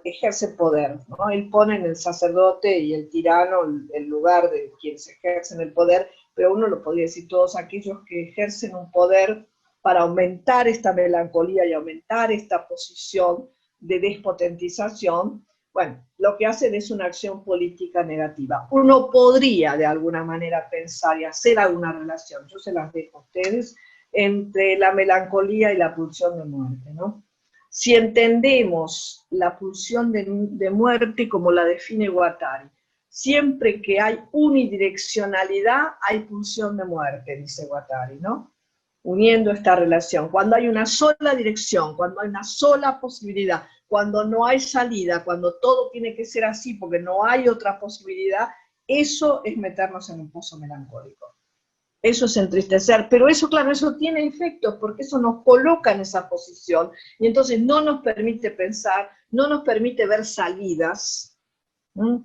ejercen poder, ¿no? Él pone en el sacerdote y el tirano el lugar de quienes ejercen el poder, pero uno lo podría decir todos aquellos que ejercen un poder para aumentar esta melancolía y aumentar esta posición de despotentización. Bueno, lo que hacen es una acción política negativa. Uno podría de alguna manera pensar y hacer alguna relación, yo se las dejo a ustedes, entre la melancolía y la pulsión de muerte, ¿no? Si entendemos la pulsión de muerte como la define Guattari, siempre que hay unidireccionalidad hay pulsión de muerte, dice Guattari, ¿no? Uniendo esta relación. Cuando hay una sola dirección, cuando hay una sola posibilidad, cuando no hay salida, cuando todo tiene que ser así porque no hay otra posibilidad, eso es meternos en un pozo melancólico. Eso es entristecer, pero eso, claro, eso tiene efectos, porque eso nos coloca en esa posición, y entonces no nos permite pensar, no nos permite ver salidas,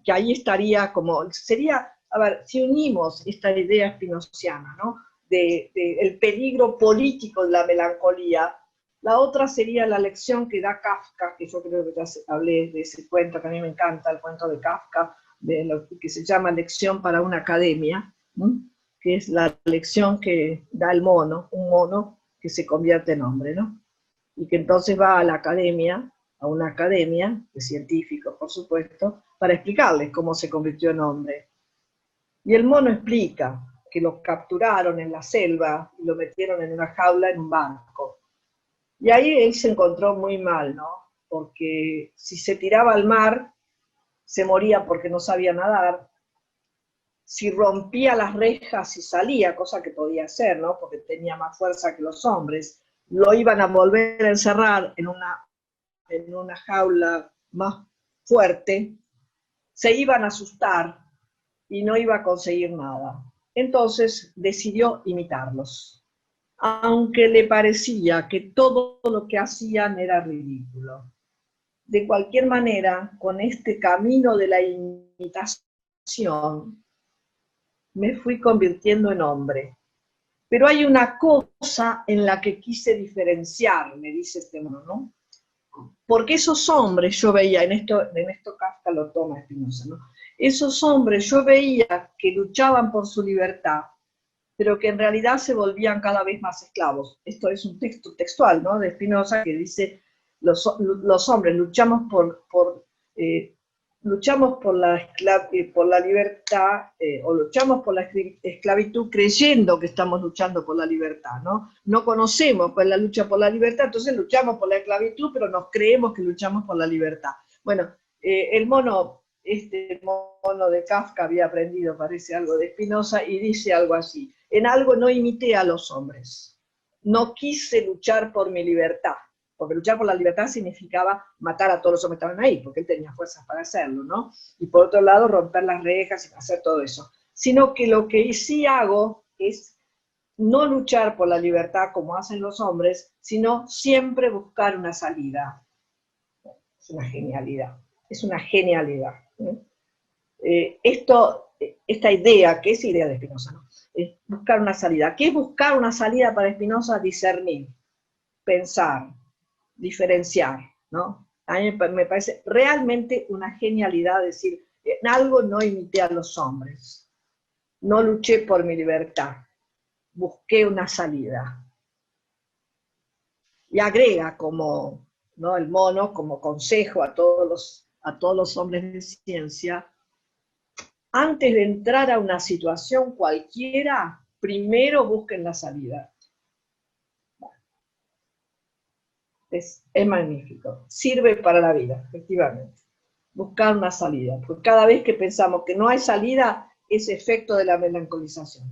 que ahí estaría como, sería, a ver, si unimos esta idea spinociana, ¿no? El peligro político de la melancolía, la otra sería la lección que da Kafka, que yo creo que ya hablé de ese cuento, que a mí me encanta, el cuento de Kafka, de lo que se llama Lección para una academia, que es la lección que da el mono, un mono que se convierte en hombre, ¿no? Y que entonces va a la academia, a una academia de científicos, por supuesto, para explicarles cómo se convirtió en hombre. Y el mono explica que lo capturaron en la selva y lo metieron en una jaula en un banco. Y ahí él se encontró muy mal, ¿no? Porque si se tiraba al mar, se moría porque no sabía nadar. Si rompía las rejas y salía, cosa que podía hacer, ¿no? Porque tenía más fuerza que los hombres, lo iban a volver a encerrar en una jaula más fuerte, se iban a asustar y no iba a conseguir nada. Entonces decidió imitarlos, aunque le parecía que todo lo que hacían era ridículo. De cualquier manera, con este camino de la imitación, me fui convirtiendo en hombre. Pero hay una cosa en la que quise diferenciar, me dice este mono, ¿no? Porque esos hombres, yo veía, en esto Kafka lo toma Spinoza, ¿no? Esos hombres yo veía que luchaban por su libertad, pero que en realidad se volvían cada vez más esclavos. Esto es un texto textual, ¿no? De Spinoza, que dice, los hombres luchamos por la libertad, o luchamos por la esclavitud creyendo que estamos luchando por la libertad, ¿no? No conocemos cuál es la lucha por la libertad, entonces luchamos por la esclavitud, pero nos creemos que luchamos por la libertad. Bueno, este mono de Kafka había aprendido, parece, algo de Spinoza, y dice algo así: en algo no imité a los hombres, no quise luchar por mi libertad, porque luchar por la libertad significaba matar a todos los hombres que estaban ahí, porque él tenía fuerzas para hacerlo, ¿no? Y por otro lado, romper las rejas y hacer todo eso. Sino que lo que sí hago es no luchar por la libertad como hacen los hombres, sino siempre buscar una salida. una genialidad, es una genialidad. Esta idea, ¿qué es idea de Spinoza? ¿No? Es buscar una salida. ¿Qué es buscar una salida para Spinoza? Discernir, pensar, diferenciar, ¿no? A mí me parece realmente una genialidad decir, en algo no imité a los hombres, no luché por mi libertad, busqué una salida. Y agrega como, ¿no?, el mono, como consejo a todos los hombres de ciencia, antes de entrar a una situación cualquiera, primero busquen la salida. Es magnífico, sirve para la vida, efectivamente. Buscar una salida, porque cada vez que pensamos que no hay salida, es efecto de la melancolización.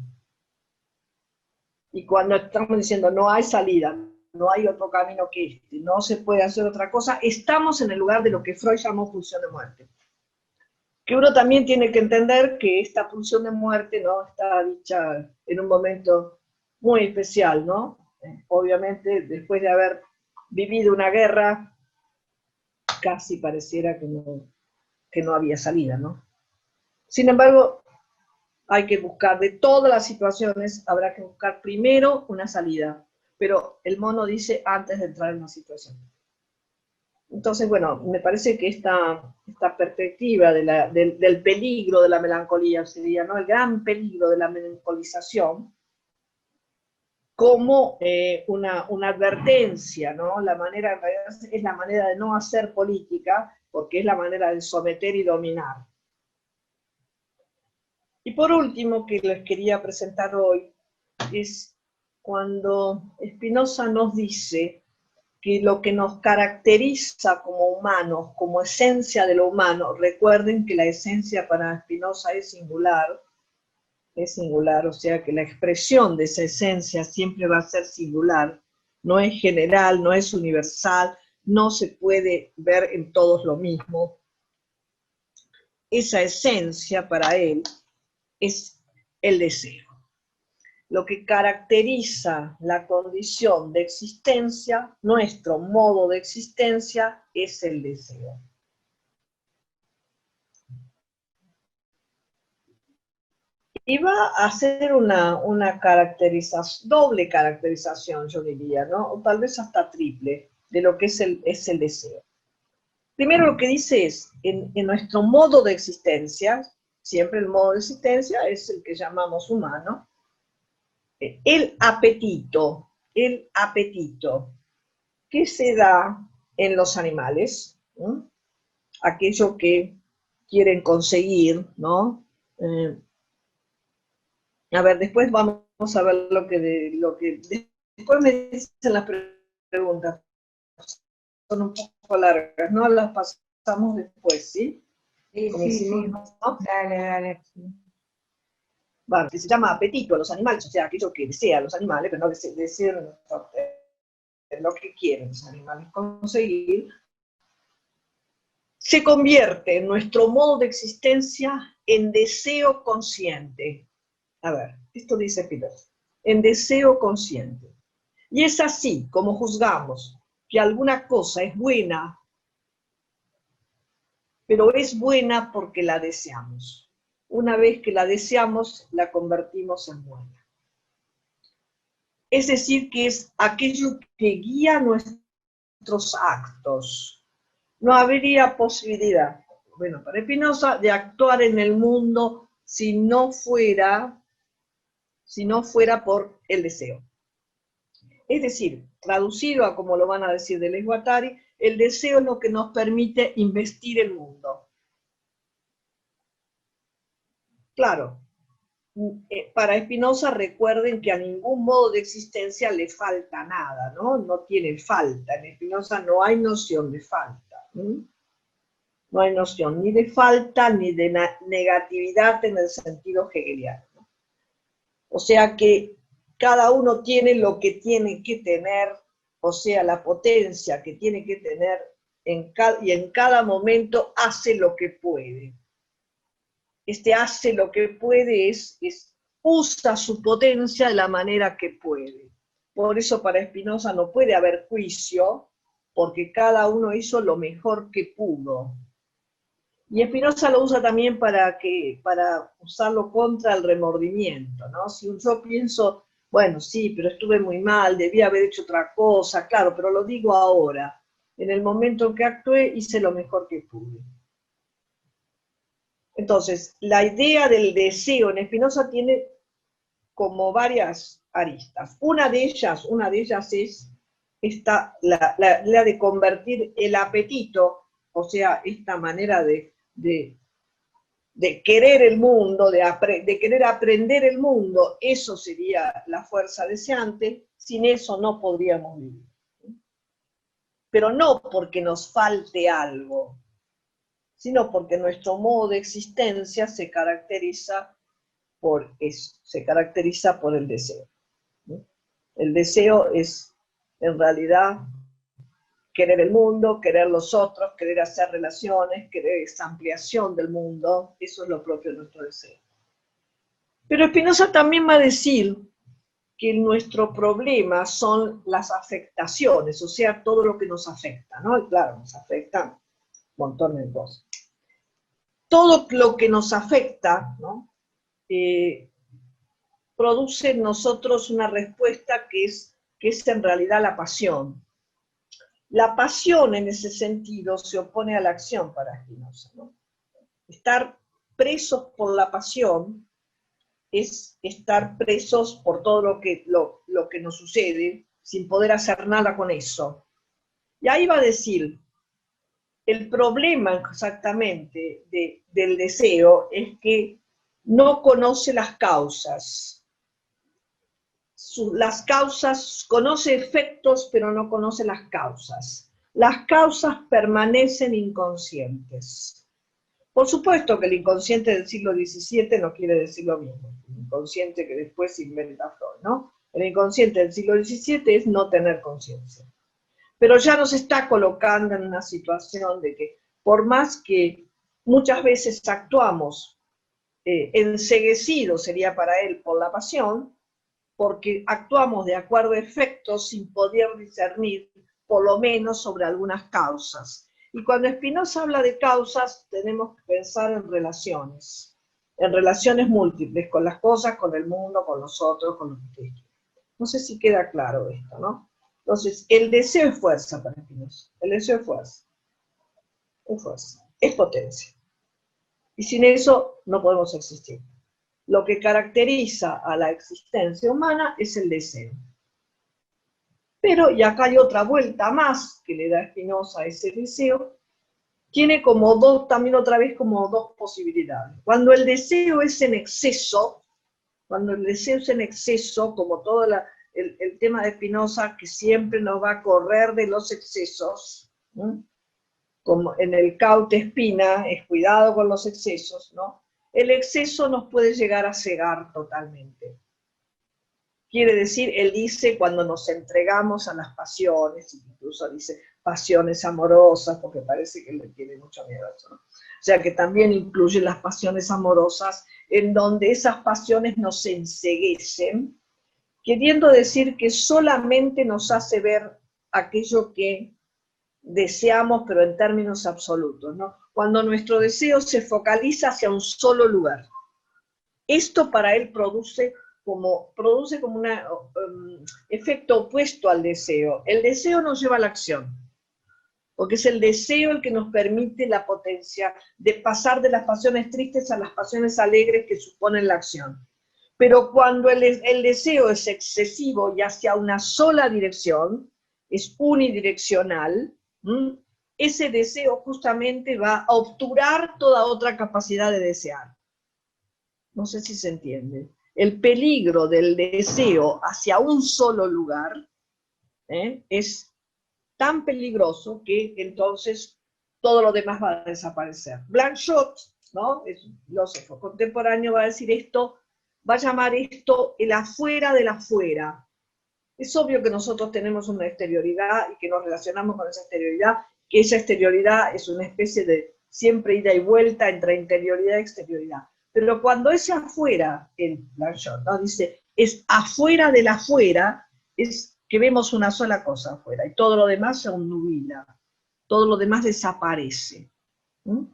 Y cuando estamos diciendo no hay salida, no hay otro camino que este, no se puede hacer otra cosa, estamos en el lugar de lo que Freud llamó pulsión de muerte. Que uno también tiene que entender que esta pulsión de muerte, ¿no?, está dicha en un momento muy especial, ¿no? Obviamente, después de haber vivido una guerra, casi pareciera que no había salida, ¿no? Sin embargo, hay que buscar, de todas las situaciones, habrá que buscar primero una salida, pero el mono dice antes de entrar en una situación. Entonces, bueno, me parece que esta perspectiva del peligro de la melancolía sería, ¿no?, el gran peligro de la melancolización, como una advertencia, ¿no? La manera, en realidad, es la manera de no hacer política, porque es la manera de someter y dominar. Y por último, que les quería presentar hoy, es cuando Spinoza nos dice que lo que nos caracteriza como humanos, como esencia de lo humano, recuerden que la esencia para Spinoza es singular, o sea que la expresión de esa esencia siempre va a ser singular, no es general, no es universal, no se puede ver en todos lo mismo. Esa esencia para él es el deseo. Lo que caracteriza la condición de existencia, nuestro modo de existencia, es el deseo. Y va a hacer una caracterización, doble caracterización, yo diría, ¿no? O tal vez hasta triple, de lo que es el deseo. Primero lo que dice es, en nuestro modo de existencia, siempre el modo de existencia es el que llamamos humano, el apetito, ¿qué se da en los animales? Aquello que quieren conseguir, ¿no? A ver, después vamos a ver lo que después me dicen las preguntas, son un poco largas, ¿no? Las pasamos después, ¿sí? Sí, Como sí, hicimos, sí. ¿no? Dale. Bueno, que se llama apetito a los animales, o sea, aquello que desean los animales, pero no desean lo que quieren los animales conseguir, se convierte en nuestro modo de existencia en deseo consciente. A ver, esto dice Spinoza, en deseo consciente. Y es así como juzgamos que alguna cosa es buena, pero es buena porque la deseamos. Una vez que la deseamos, la convertimos en buena. Es decir, que es aquello que guía nuestros actos. No habría posibilidad, bueno, para Spinoza, de actuar en el mundo si no fuera por el deseo. Es decir, traducido a como lo van a decir Deleuze y Guattari, el deseo es lo que nos permite investir el mundo. Claro, para Spinoza recuerden que a ningún modo de existencia le falta nada, ¿no? No tiene falta. En Spinoza no hay noción de falta. No hay noción ni de falta ni de negatividad en el sentido hegeliano. O sea que cada uno tiene lo que tiene que tener, o sea, la potencia que tiene que tener, y en cada momento hace lo que puede. Este hace lo que puede usa su potencia de la manera que puede. Por eso para Spinoza no puede haber juicio, porque cada uno hizo lo mejor que pudo. Y Spinoza lo usa también para usarlo contra el remordimiento, ¿no? Si yo pienso, bueno, sí, pero estuve muy mal, debía haber hecho otra cosa, claro, pero lo digo ahora. En el momento en que actué, hice lo mejor que pude. Entonces, la idea del deseo en Spinoza tiene como varias aristas. Una de ellas es la de convertir el apetito, o sea, esta manera de querer el mundo, de querer aprender el mundo, eso sería la fuerza deseante, sin eso no podríamos vivir. Pero no porque nos falte algo, sino porque nuestro modo de existencia se caracteriza por eso, se caracteriza por el deseo. El deseo es, en realidad, querer el mundo, querer los otros, querer hacer relaciones, querer esa ampliación del mundo, eso es lo propio de nuestro deseo. Pero Spinoza también va a decir que nuestro problema son las afectaciones, o sea, todo lo que nos afecta, ¿no? Y claro, nos afecta un montón de cosas. Todo lo que nos afecta, ¿no? Produce en nosotros una respuesta que es en realidad la pasión. La pasión en ese sentido se opone a la acción para Spinoza, ¿no? Estar presos por la pasión es estar presos por todo lo que nos sucede sin poder hacer nada con eso. Y ahí va a decir, el problema exactamente del deseo es que no conoce las causas. Las causas, conoce efectos, pero no conoce las causas. Las causas permanecen inconscientes. Por supuesto que el inconsciente del siglo XVII no quiere decir lo mismo, el inconsciente que después inventa Freud, ¿no? El inconsciente del siglo XVII es no tener conciencia. Pero ya nos está colocando en una situación de que, por más que muchas veces actuamos enceguecidos, sería para él, por la pasión, porque actuamos de acuerdo a efectos sin poder discernir, por lo menos, sobre algunas causas. Y cuando Spinoza habla de causas, tenemos que pensar en relaciones múltiples, con las cosas, con el mundo, con los otros, con los que no sé si queda claro esto, ¿no? Entonces, el deseo es fuerza para Spinoza, el deseo es fuerza, es potencia. Y sin eso no podemos existir. Lo que caracteriza a la existencia humana es el deseo. Pero, y acá hay otra vuelta más que le da Spinoza a ese deseo, tiene como dos, también otra vez como dos posibilidades. Cuando el deseo es en exceso, como todo el tema de Spinoza, que siempre nos va a correr de los excesos, ¿no? Como en el Caute Spina, es cuidado con los excesos, ¿no? El exceso nos puede llegar a cegar totalmente. Quiere decir, él dice, cuando nos entregamos a las pasiones, incluso dice pasiones amorosas, porque parece que le tiene mucho miedo a eso, ¿no? O sea, que también incluye las pasiones amorosas, en donde esas pasiones nos enceguecen, queriendo decir que solamente nos hace ver aquello que deseamos, pero en términos absolutos, ¿no? Cuando nuestro deseo se focaliza hacia un solo lugar. Esto para él produce como un efecto opuesto al deseo. El deseo nos lleva a la acción, porque es el deseo el que nos permite la potencia de pasar de las pasiones tristes a las pasiones alegres que suponen la acción. Pero cuando el deseo es excesivo y hacia una sola dirección, es unidireccional, ese deseo justamente va a obturar toda otra capacidad de desear. No sé si se entiende. El peligro del deseo hacia un solo lugar es tan peligroso que entonces todo lo demás va a desaparecer. Blanchot, ¿no? Es un filósofo contemporáneo, va a decir esto, va a llamar esto el afuera del afuera. Es obvio que nosotros tenemos una exterioridad y que nos relacionamos con esa exterioridad, que esa exterioridad es una especie de siempre ida y vuelta entre interioridad y exterioridad. Pero cuando ese afuera, el Blanchot, ¿no? Dice, es afuera del afuera, es que vemos una sola cosa afuera, y todo lo demás se obnubila, todo lo demás desaparece. ¿Mm?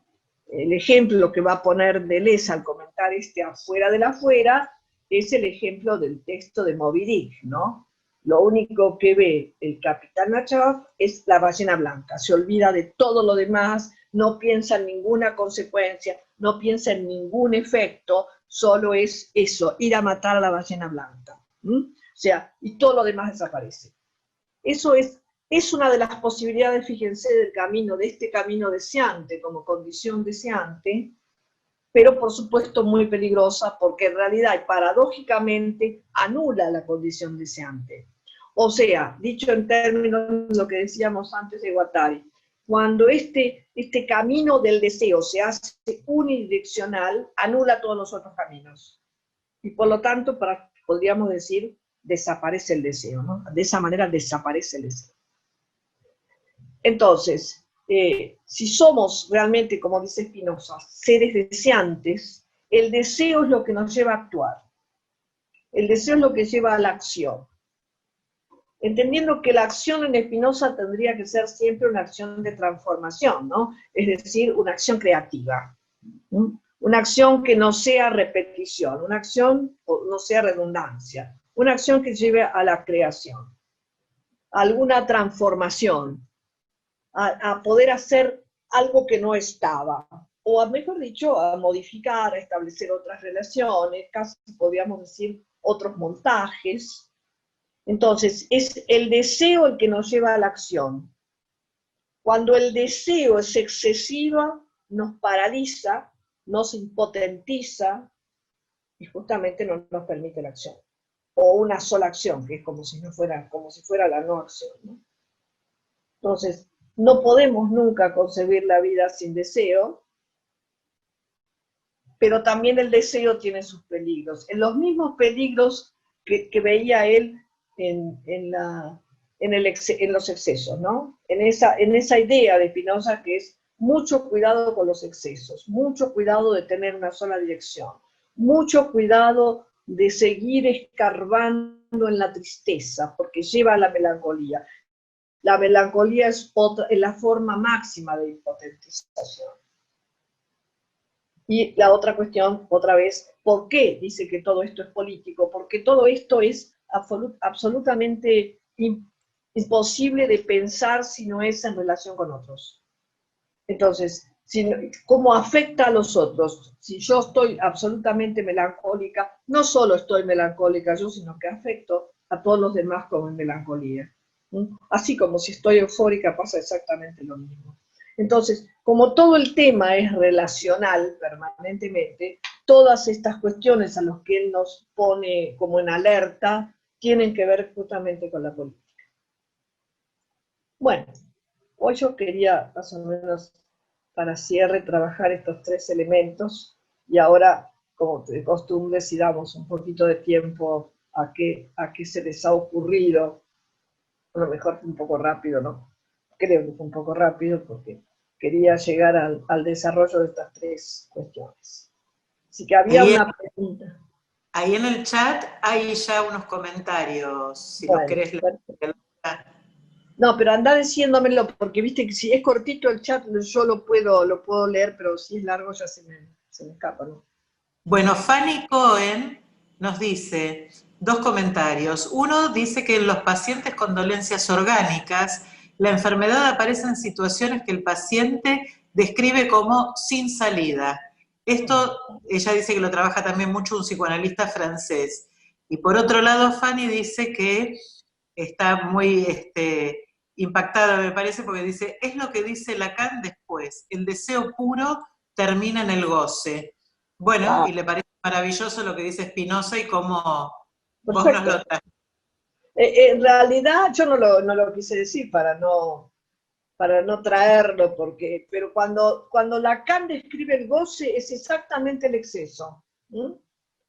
El ejemplo que va a poner Deleuze al comentar afuera del afuera, es el ejemplo del texto de Moby Dick, ¿no? Lo único que ve el capitán Achaf es la ballena blanca, se olvida de todo lo demás, no piensa en ninguna consecuencia, no piensa en ningún efecto, solo es eso, ir a matar a la ballena blanca. O sea, y todo lo demás desaparece. Eso es una de las posibilidades, fíjense, del camino, de este camino deseante, como condición deseante, pero por supuesto muy peligrosa, porque en realidad y paradójicamente anula la condición deseante. O sea, dicho en términos de lo que decíamos antes de Guattari, cuando este camino del deseo se hace unidireccional, anula todos los otros caminos. Y por lo tanto, podríamos decir, desaparece el deseo, ¿no? De esa manera desaparece el deseo. Entonces, si somos realmente, como dice Spinoza, seres deseantes, el deseo es lo que nos lleva a actuar. El deseo es lo que lleva a la acción. Entendiendo que la acción en Spinoza tendría que ser siempre una acción de transformación, ¿no? Es decir, una acción creativa. Una acción que no sea repetición, una acción que no sea redundancia, una acción que lleve a la creación, a alguna transformación, a poder hacer algo que no estaba, o mejor dicho, a modificar, a establecer otras relaciones, casi podríamos decir otros montajes. Entonces, es el deseo el que nos lleva a la acción. Cuando el deseo es excesivo, nos paraliza, nos impotentiza, y justamente no nos permite la acción. O una sola acción, que es como si fuera la no acción, ¿no? Entonces, no podemos nunca concebir la vida sin deseo, pero también el deseo tiene sus peligros. En los mismos peligros que veía él en los excesos, ¿no? En esa idea de Spinoza que es mucho cuidado con los excesos, mucho cuidado de tener una sola dirección, mucho cuidado de seguir escarbando en la tristeza, porque lleva a la melancolía. La melancolía es la forma máxima de impotentización. Y la otra cuestión, otra vez, ¿por qué dice que todo esto es político? Porque todo esto es absolutamente imposible de pensar si no es en relación con otros. Entonces, ¿cómo afecta a los otros? Si yo estoy absolutamente melancólica, no solo estoy melancólica yo, sino que afecto a todos los demás con melancolía. Así como si estoy eufórica pasa exactamente lo mismo. Entonces, como todo el tema es relacional permanentemente, todas estas cuestiones a las que él nos pone como en alerta tienen que ver justamente con la política. Bueno, hoy yo quería más o menos para cierre trabajar estos tres elementos y ahora, como de costumbre, si damos un poquito de tiempo a qué se les ha ocurrido. A lo mejor fue un poco rápido, ¿no? Creo que fue un poco rápido porque quería llegar al desarrollo de estas tres cuestiones. Así que había una pregunta. Ahí en el chat hay ya unos comentarios, si los querés leer. No, pero anda diciéndomelo, porque viste que si es cortito el chat yo lo puedo leer, pero si es largo ya se me escapa, ¿no? Bueno, Fanny Cohen nos dice dos comentarios. Uno dice que en los pacientes con dolencias orgánicas, la enfermedad aparece en situaciones que el paciente describe como sin salida. Esto, ella dice que lo trabaja también mucho un psicoanalista francés. Y por otro lado, Fanny dice que está muy impactada, me parece, porque dice, es lo que dice Lacan después, el deseo puro termina en el goce. Bueno, y le parece maravilloso lo que dice Spinoza y cómo vos nos lo traes. En realidad yo no lo quise decir para no traerlo, pero cuando Lacan describe el goce es exactamente el exceso.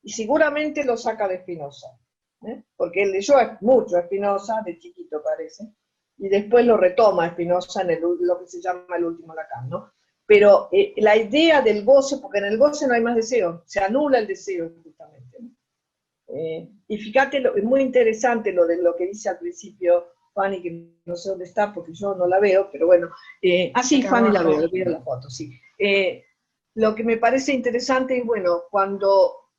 Y seguramente lo saca de Spinoza. Porque él leyó mucho a Spinoza, de chiquito parece, y después lo retoma Spinoza en lo que se llama el último Lacan, ¿no? Pero la idea del goce, porque en el goce no hay más deseo, se anula el deseo justamente, ¿no? Y fíjate, es muy interesante lo de lo que dice al principio Fanny, que no sé dónde está porque yo no la veo, pero bueno. Sí, Acá Fanny la abajo. veo la foto, sí. Lo que me parece interesante es, bueno, cuando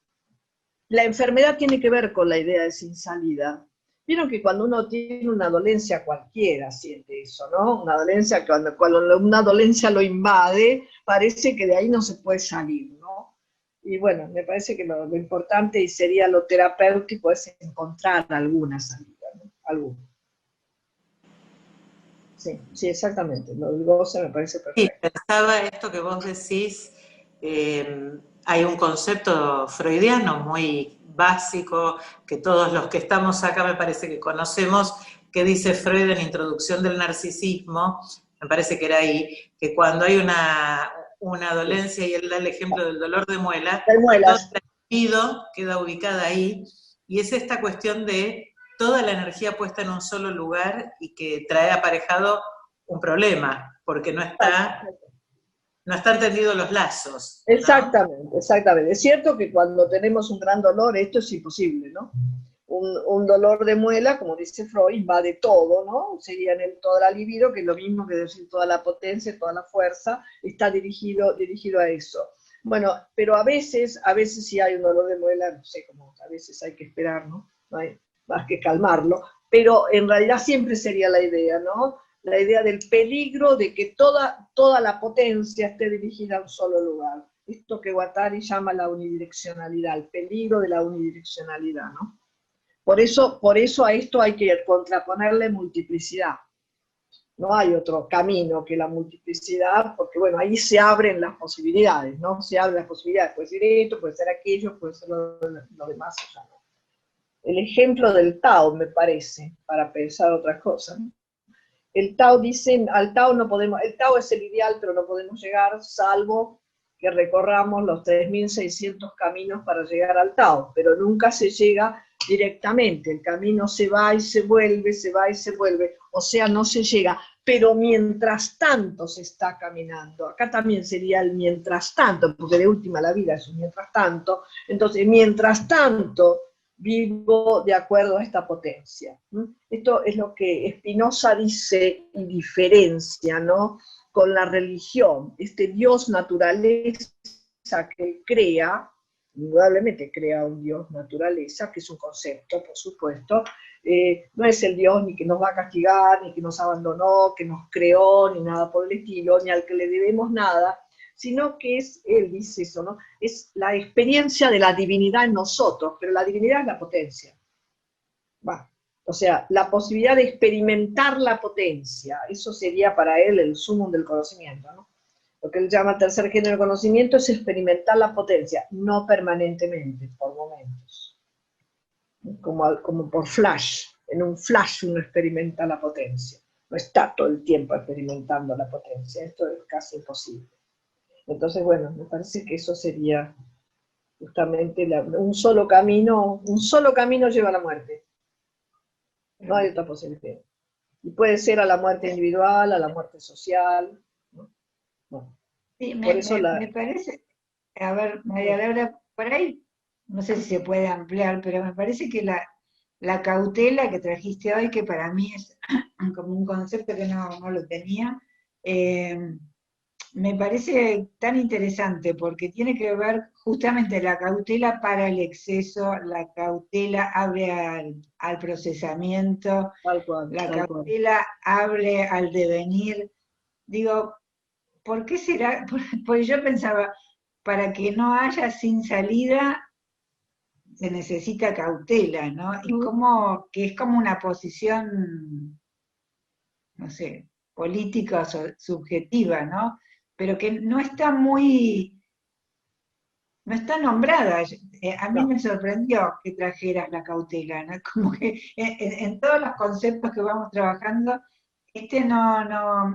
la enfermedad tiene que ver con la idea de sin salida. Vieron que cuando uno tiene una dolencia cualquiera siente eso, ¿no? Una dolencia, cuando una dolencia lo invade, parece que de ahí no se puede salir, ¿no? Y bueno, me parece que lo importante sería lo terapéutico es encontrar alguna salida, ¿no? Alguna. Sí, sí, exactamente. Lo del goce me parece Sí, perfecto. pensaba esto que vos decís, hay un concepto freudiano muy básico que todos los que estamos acá me parece que conocemos, que dice Freud en Introducción del Narcisismo, me parece que era ahí, que cuando hay una dolencia, y él da el ejemplo del dolor de muela, Hay toda muelas. la libido queda ubicada ahí, y es esta cuestión de toda la energía puesta en un solo lugar y que trae aparejado un problema, porque no están tendidos los lazos, ¿no? Exactamente, exactamente. Es cierto que cuando tenemos un gran dolor, esto es imposible, ¿no? Un dolor de muela, como dice Freud, va de todo, ¿no? Sería en el toda la libido, que es lo mismo que decir toda la potencia, toda la fuerza, está dirigido a eso. Bueno, pero a veces sí hay un dolor de muela, no sé cómo, a veces hay que esperar, ¿no? No hay más que calmarlo, pero en realidad siempre sería la idea, ¿no? La idea del peligro de que toda la potencia esté dirigida a un solo lugar. Esto que Guattari llama la unidireccionalidad, el peligro de la unidireccionalidad, ¿no? Por eso a esto hay que contraponerle multiplicidad. No hay otro camino que la multiplicidad, porque bueno, ahí se abren las posibilidades, ¿no? Se abren las posibilidades, puede ser esto, puede ser aquello, puede ser lo demás. O sea, ¿no? El ejemplo del Tao, me parece, para pensar otras cosas, ¿no? El Tao dice, al Tao no podemos, el Tao es el ideal, pero no podemos llegar, salvo que recorramos los 3.600 caminos para llegar al Tao, pero nunca se llega directamente, el camino se va y se vuelve, se va y se vuelve, o sea, no se llega, pero mientras tanto se está caminando, acá también sería el mientras tanto, porque de última la vida es un mientras tanto, entonces mientras tanto vivo de acuerdo a esta potencia. Esto es lo que Spinoza dice y diferencia, ¿no?, con la religión, este Dios naturaleza que crea, indudablemente crea un Dios naturaleza, que es un concepto, por supuesto, no es el Dios ni que nos va a castigar, ni que nos abandonó, que nos creó, ni nada por el estilo, ni al que le debemos nada, sino que es, él dice eso, ¿no? Es la experiencia de la divinidad en nosotros, pero la divinidad es la potencia. Va. O sea, la posibilidad de experimentar la potencia, eso sería para él el sumum del conocimiento, ¿no? Lo que él llama tercer género de conocimiento es experimentar la potencia, no permanentemente, por momentos. Como por flash, en un flash uno experimenta la potencia, no está todo el tiempo experimentando la potencia, esto es casi imposible. Entonces, bueno, me parece que eso sería justamente un solo camino lleva a la muerte. No hay otra posibilidad. Y puede ser a la muerte individual, a la muerte social, ¿no? Bueno, Sí, por eso me parece, a ver, María Laura, por ahí, no sé si se puede ampliar, pero me parece que la cautela que trajiste hoy, que para mí es como un concepto que no lo tenía, me parece tan interesante porque tiene que ver justamente la cautela para el exceso, la cautela abre al procesamiento, tal cual, la tal cual. cautela abre al devenir. Digo, ¿por qué será? Porque yo pensaba, para que no haya sin salida, se necesita cautela, ¿no? Y como que es como una posición, no sé, política subjetiva, ¿no? Pero que no está no está nombrada. A mí No, me sorprendió que trajeras la cautela, ¿no? Como que en todos los conceptos que vamos trabajando,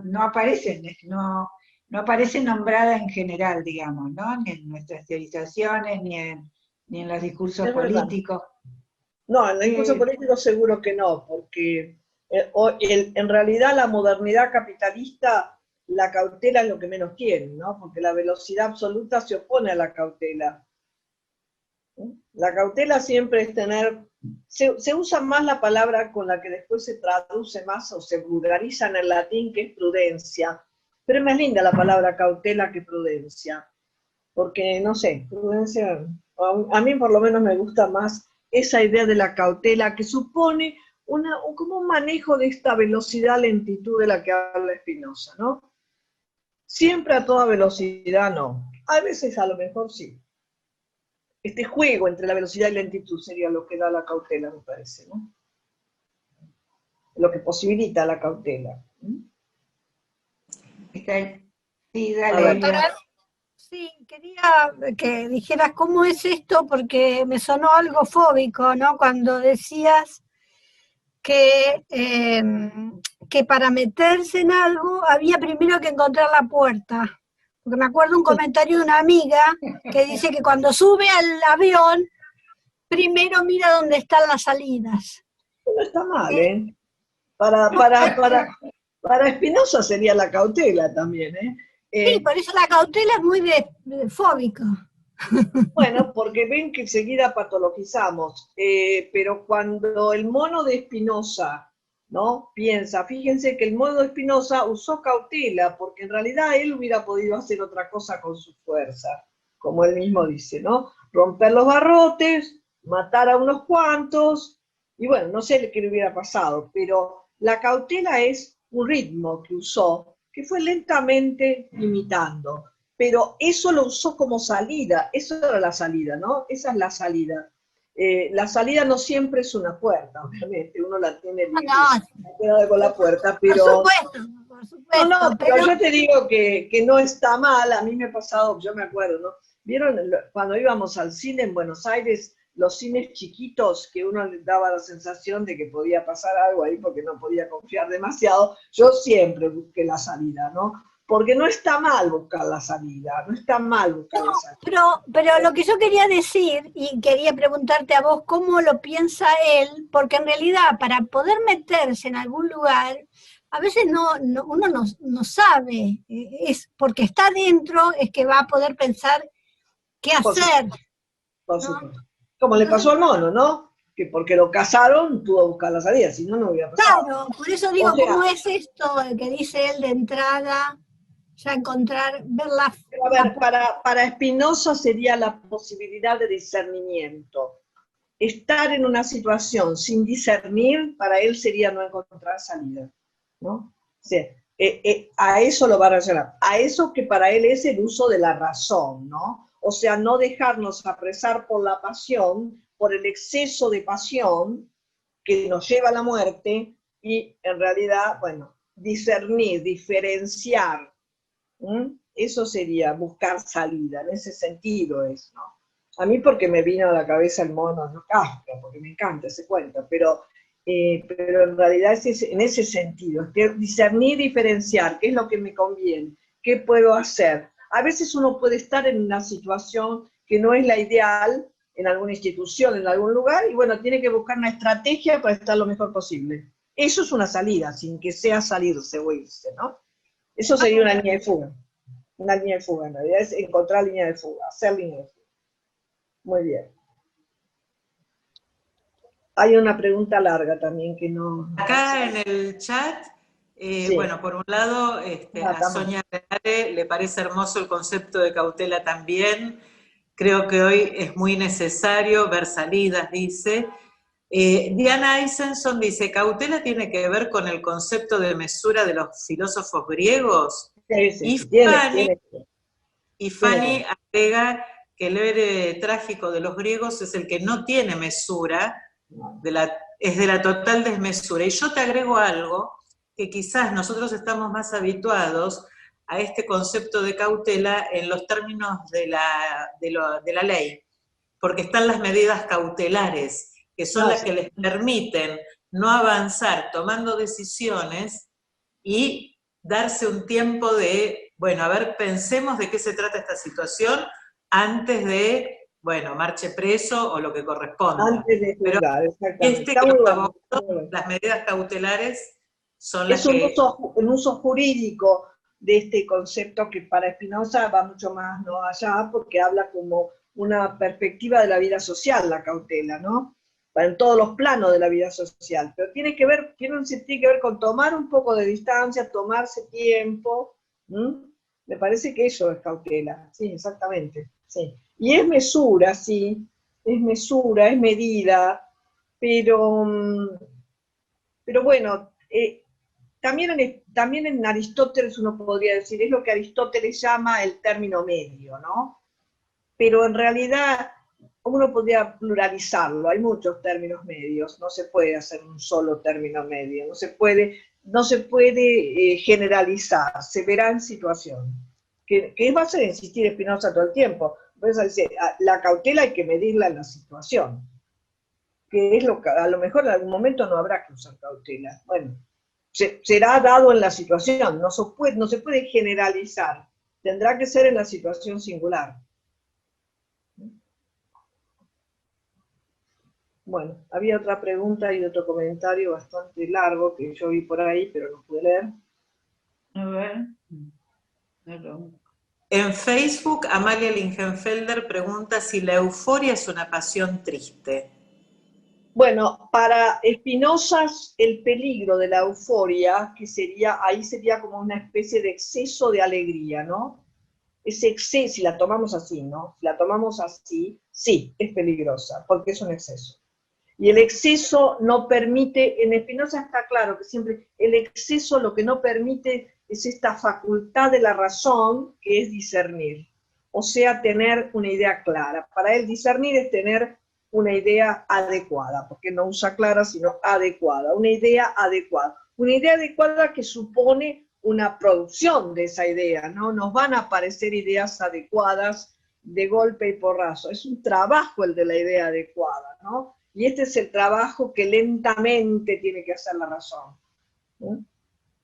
no aparece, no aparece nombrada en general, digamos, ¿no? Ni en nuestras teorizaciones, ni en los discursos es verdad. políticos. No, en el discurso político seguro que no, porque en realidad la modernidad capitalista, la cautela es lo que menos tiene, ¿no? Porque la velocidad absoluta se opone a la cautela. La cautela siempre es tener, se usa más la palabra con la que después se traduce más o se vulgariza en el latín, que es prudencia, pero es más linda la palabra cautela que prudencia, porque no sé, prudencia, a mí por lo menos me gusta más esa idea de la cautela que supone como un manejo de esta velocidad, lentitud de la que habla Spinoza, ¿no? Siempre a toda velocidad no, a veces a lo mejor sí. Este juego entre la velocidad y la lentitud sería lo que da la cautela, me parece, ¿no? Lo que posibilita la cautela. Sí, dale. Sí, quería que dijeras cómo es esto, porque me sonó algo fóbico, ¿no? Cuando decías que para meterse en algo había primero que encontrar la puerta. Porque me acuerdo un comentario de una amiga que dice que cuando sube al avión, primero mira dónde están las salidas. No está mal, ¿eh? Para Spinoza sería la cautela también, ¿eh? Sí, por eso la cautela es muy de fóbico. Bueno, porque ven que enseguida patologizamos, pero cuando el mono de Spinoza, ¿no? Piensa, fíjense que el mono de Spinoza usó cautela, porque en realidad él hubiera podido hacer otra cosa con su fuerza, como él mismo dice, ¿no? Romper los barrotes, matar a unos cuantos, y bueno, no sé qué le hubiera pasado, pero la cautela es un ritmo que usó, que fue lentamente imitando. Pero eso lo usó como salida, eso era la salida, ¿no? Esa es la salida. La salida no siempre es una puerta, obviamente, uno la tiene cuidado con la puerta, pero... Por supuesto. No, pero yo te digo que no está mal, a mí me ha pasado, yo me acuerdo, ¿no? ¿Vieron cuando íbamos al cine en Buenos Aires, los cines chiquitos, que uno le daba la sensación de que podía pasar algo ahí porque no podía confiar demasiado? Yo siempre busqué la salida, ¿no? Porque no está mal buscar la salida, no está mal buscar la salida. Pero lo que yo quería decir, y quería preguntarte a vos cómo lo piensa él, porque en realidad para poder meterse en algún lugar, a veces uno no sabe, es porque está dentro, es que va a poder pensar qué hacer. Por supuesto. Como le pasó al mono, ¿no? Que porque lo cazaron pudo buscar la salida, si no, no hubiera pasado. Claro, por eso digo, o sea, ¿cómo es esto que dice él de entrada? Ya encontrar, ver la... A ver, para Spinoza sería la posibilidad de discernimiento. Estar en una situación sin discernir, para él sería no encontrar salida, ¿no? O sea, a eso lo va a relacionar, a eso que para él es el uso de la razón, ¿no? O sea, no dejarnos apresar por la pasión, por el exceso de pasión que nos lleva a la muerte, y en realidad, bueno, discernir, diferenciar. Eso sería buscar salida, en ese sentido es, ¿no? A mí porque me vino a la cabeza el mono de Kafka, porque me encanta ese cuento, pero en realidad es en ese sentido, discernir, diferenciar, qué es lo que me conviene, qué puedo hacer. A veces uno puede estar en una situación que no es la ideal, en alguna institución, en algún lugar, y bueno, tiene que buscar una estrategia para estar lo mejor posible. Eso es una salida, sin que sea salirse o irse, ¿no? Eso sería una línea de fuga. Una línea de fuga, en realidad es encontrar línea de fuga, hacer línea de fuga. Muy bien. Hay una pregunta larga también que no... Acá en el chat, sí. Bueno, por un lado, a Sonia Renare le parece hermoso el concepto de cautela también. Creo que hoy es muy necesario ver salidas, dice. Diana Eisenson dice, ¿cautela tiene que ver con el concepto de mesura de los filósofos griegos? Sí, y Fanny agrega que el héroe trágico de los griegos es el que no tiene mesura, es de la total desmesura. Y yo te agrego algo, que quizás nosotros estamos más habituados a este concepto de cautela en los términos de la ley, porque están las medidas cautelares, que son las que les permiten no avanzar tomando decisiones y darse un tiempo de, bueno, a ver, pensemos de qué se trata esta situación antes de, bueno, marche preso o lo que corresponda. Antes de juzgar, exactamente. Las medidas cautelares son las que... Es un uso jurídico de este concepto que para Spinoza va mucho más no allá, porque habla como una perspectiva de la vida social, la cautela, ¿no? En todos los planos de la vida social, pero tiene que ver con tomar un poco de distancia, tomarse tiempo. Me parece que eso es cautela, sí, exactamente, sí. Y es mesura, sí, es mesura, es medida, pero bueno, también en Aristóteles uno podría decir, es lo que Aristóteles llama el término medio, ¿no? Pero en realidad uno podría pluralizarlo, hay muchos términos medios, no se puede hacer un solo término medio, no se puede generalizar, se verá en situación. Que va a ser insistir Spinoza todo el tiempo. Entonces dice, la cautela hay que medirla en la situación, que es lo que a lo mejor en algún momento no habrá que usar cautela. Bueno, será dado en la situación, no se puede generalizar, tendrá que ser en la situación singular. Bueno, había otra pregunta y otro comentario bastante largo que yo vi por ahí, pero no pude leer. A ver. En Facebook, Amalia Lingenfelder pregunta si la euforia es una pasión triste. Bueno, para Spinoza el peligro de la euforia, ahí sería como una especie de exceso de alegría, ¿no? Ese exceso, si la tomamos así, ¿no? Si la tomamos así, sí, es peligrosa, porque es un exceso. Y el exceso no permite, en Spinoza está claro que siempre el exceso lo que no permite es esta facultad de la razón, que es discernir, o sea, tener una idea clara. Para él discernir es tener una idea adecuada, porque no usa clara, sino adecuada, una idea adecuada que supone una producción de esa idea, ¿no? Nos van a aparecer ideas adecuadas de golpe y porrazo, es un trabajo el de la idea adecuada, ¿no? Y este es el trabajo que lentamente tiene que hacer la razón, ¿no?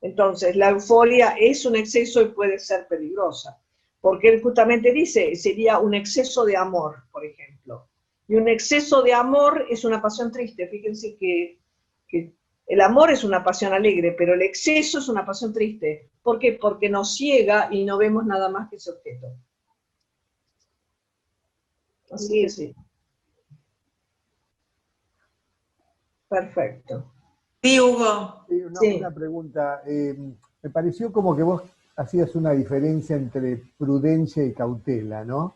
Entonces, la euforia es un exceso y puede ser peligrosa, porque él justamente dice, sería un exceso de amor, por ejemplo. Y un exceso de amor es una pasión triste. Fíjense que el amor es una pasión alegre, pero el exceso es una pasión triste. ¿Por qué? Porque nos ciega y no vemos nada más que ese objeto. Así que sí. Perfecto. Sí, Hugo. Sí, una pregunta. Me pareció como que vos hacías una diferencia entre prudencia y cautela, ¿no?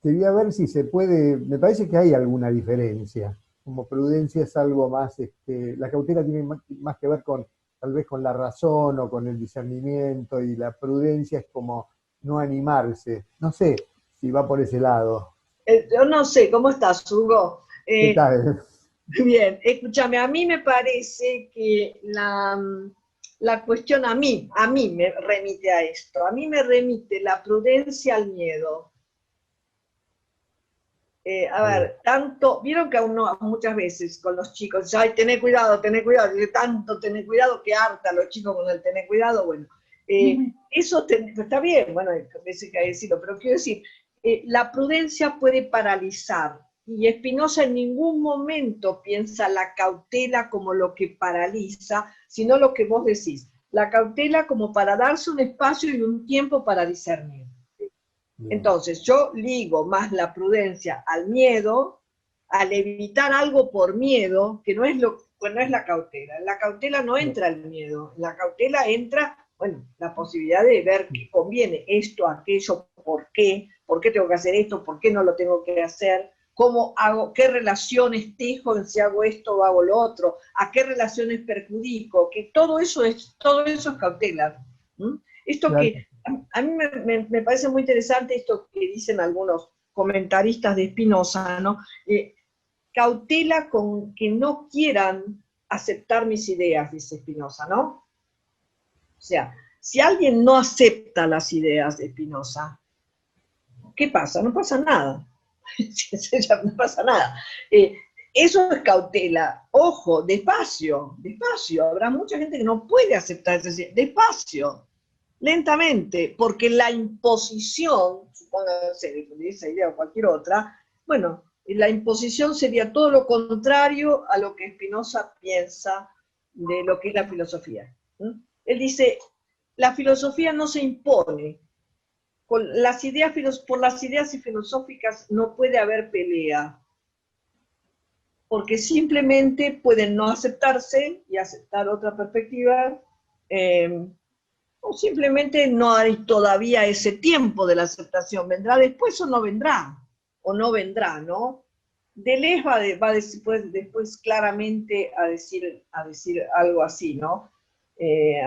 Quería ver si se puede, me parece que hay alguna diferencia. Como prudencia es algo más, la cautela tiene más que ver con, tal vez con la razón o con el discernimiento, y la prudencia es como no animarse. No sé si va por ese lado. Yo no sé, ¿cómo estás, Hugo? ¿Qué tal? Bien, escúchame, a mí me parece que la cuestión a mí me remite a esto. A mí me remite la prudencia al miedo. Vieron que muchas veces con los chicos, ay, tené cuidado, y tanto tené cuidado que harta a los chicos con el tené cuidado, bueno, eso está bien, bueno, a veces hay que decirlo, pero quiero decir, la prudencia puede paralizar, y Spinoza en ningún momento piensa la cautela como lo que paraliza, sino lo que vos decís, la cautela como para darse un espacio y un tiempo para discernir. Entonces, yo ligo más la prudencia al miedo, al evitar algo por miedo, que no es la cautela. En la cautela no entra el miedo, en la cautela entra, bueno, la posibilidad de ver qué conviene, esto, aquello, por qué tengo que hacer esto, por qué no lo tengo que hacer, cómo hago, qué relaciones tejo si hago esto o hago lo otro, a qué relaciones perjudico, que todo eso es cautela. Esto claro. Que a mí me parece muy interesante esto que dicen algunos comentaristas de Spinoza, ¿no? Cautela con que no quieran aceptar mis ideas, dice Spinoza, ¿no? O sea, si alguien no acepta las ideas de Spinoza, ¿qué pasa? No pasa nada. No pasa nada. Eso es cautela. Ojo, despacio, habrá mucha gente que no puede aceptar eso, despacio. Lentamente, porque la imposición, supónganse de esa idea o cualquier otra, bueno, la imposición sería todo lo contrario a lo que Spinoza piensa de lo que es la filosofía. Él dice, la filosofía no se impone, por las ideas filosóficas no puede haber pelea, porque simplemente pueden no aceptarse y aceptar otra perspectiva, o simplemente no hay todavía ese tiempo de la aceptación. ¿Vendrá después o no vendrá? O no vendrá, ¿no? Deleuze va a decir, después claramente a decir algo así, ¿no?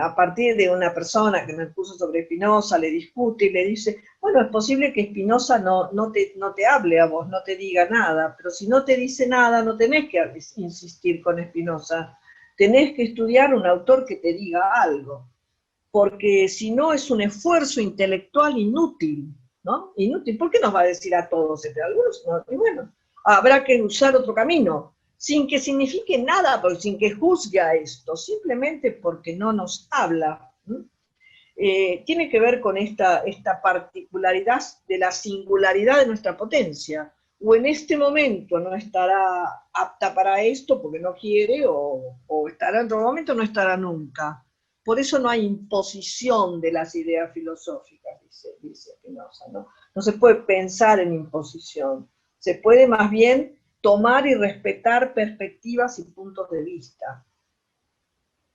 A partir de una persona que en el curso sobre Spinoza le discute y le dice, bueno, es posible que Spinoza no te hable a vos, no te diga nada, pero si no te dice nada, no tenés que insistir con Spinoza, tenés que estudiar un autor que te diga algo, porque si no es un esfuerzo intelectual inútil, ¿no? Inútil, ¿por qué nos va a decir a todos? A algunos no, y bueno, habrá que usar otro camino, sin que signifique nada, sin que juzgue a esto, simplemente porque no nos habla. Tiene que ver con esta particularidad de la singularidad de nuestra potencia, o en este momento no estará apta para esto porque no quiere, o estará en otro momento, no estará nunca. Por eso no hay imposición de las ideas filosóficas, dice Spinoza, ¿no? No se puede pensar en imposición, se puede más bien tomar y respetar perspectivas y puntos de vista,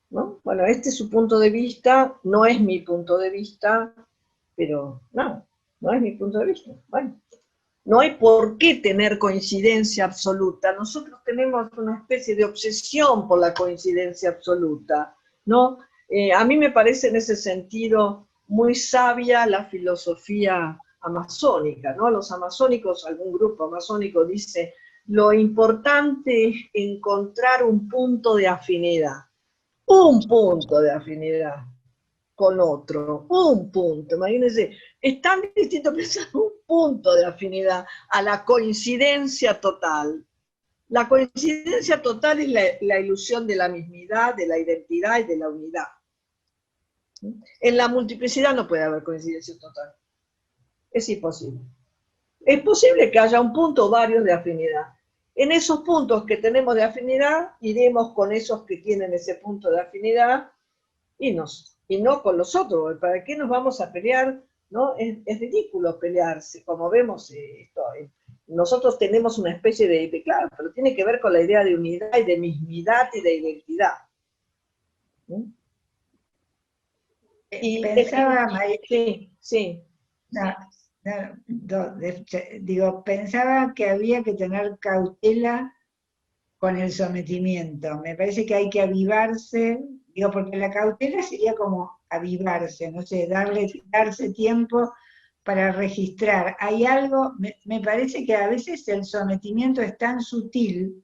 ¿no? Bueno, este es su punto de vista, no es mi punto de vista, pero no es mi punto de vista. Bueno, no hay por qué tener coincidencia absoluta. Nosotros tenemos una especie de obsesión por la coincidencia absoluta, ¿no? A mí me parece en ese sentido muy sabia la filosofía amazónica, ¿no? Los amazónicos, algún grupo amazónico dice, lo importante es encontrar un punto de afinidad con otro, un punto, imagínense, es tan distinto pensar un punto de afinidad a la coincidencia total. La coincidencia total es la ilusión de la mismidad, de la identidad y de la unidad. En la multiplicidad no puede haber coincidencia total, es imposible. Es posible que haya un punto o varios de afinidad. En esos puntos que tenemos de afinidad, iremos con esos que tienen ese punto de afinidad y no con los otros. ¿Para qué nos vamos a pelear? ¿No? Es ridículo pelearse, como vemos esto. Nosotros tenemos una especie claro, pero tiene que ver con la idea de unidad y de mismidad y de identidad. Y pensaba, María, sí. Pensaba que había que tener cautela con el sometimiento. Me parece que hay que avivarse, porque la cautela sería como avivarse, no sé, darse tiempo para registrar. Hay algo, me parece que a veces el sometimiento es tan sutil,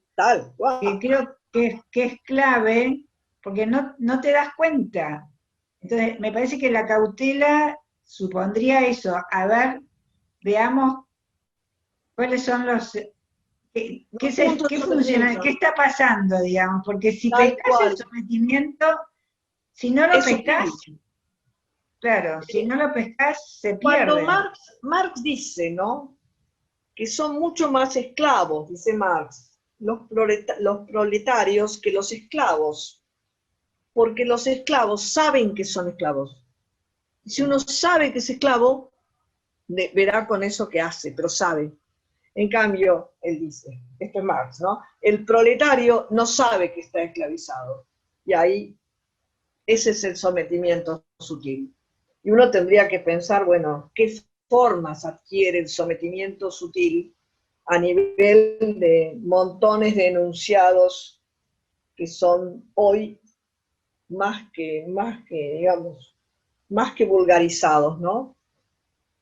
que creo que es clave, porque no te das cuenta. Entonces, me parece que la cautela supondría eso, a ver, veamos cuáles son los... ¿Qué funciona? ¿Qué está pasando, digamos? Porque si pescas el sometimiento, si no lo pescas, claro, si no lo pescas, se pierde. Cuando Marx dice, ¿no?, que son mucho más esclavos, dice Marx, los proletarios que los esclavos, porque los esclavos saben que son esclavos. Y si uno sabe que es esclavo, verá con eso que hace, pero sabe. En cambio, él dice, esto es Marx, ¿no? El proletario no sabe que está esclavizado. Y ahí, ese es el sometimiento sutil. Y uno tendría que pensar, bueno, ¿qué formas adquiere el sometimiento sutil a nivel de montones de enunciados que son hoy más que vulgarizados, ¿no?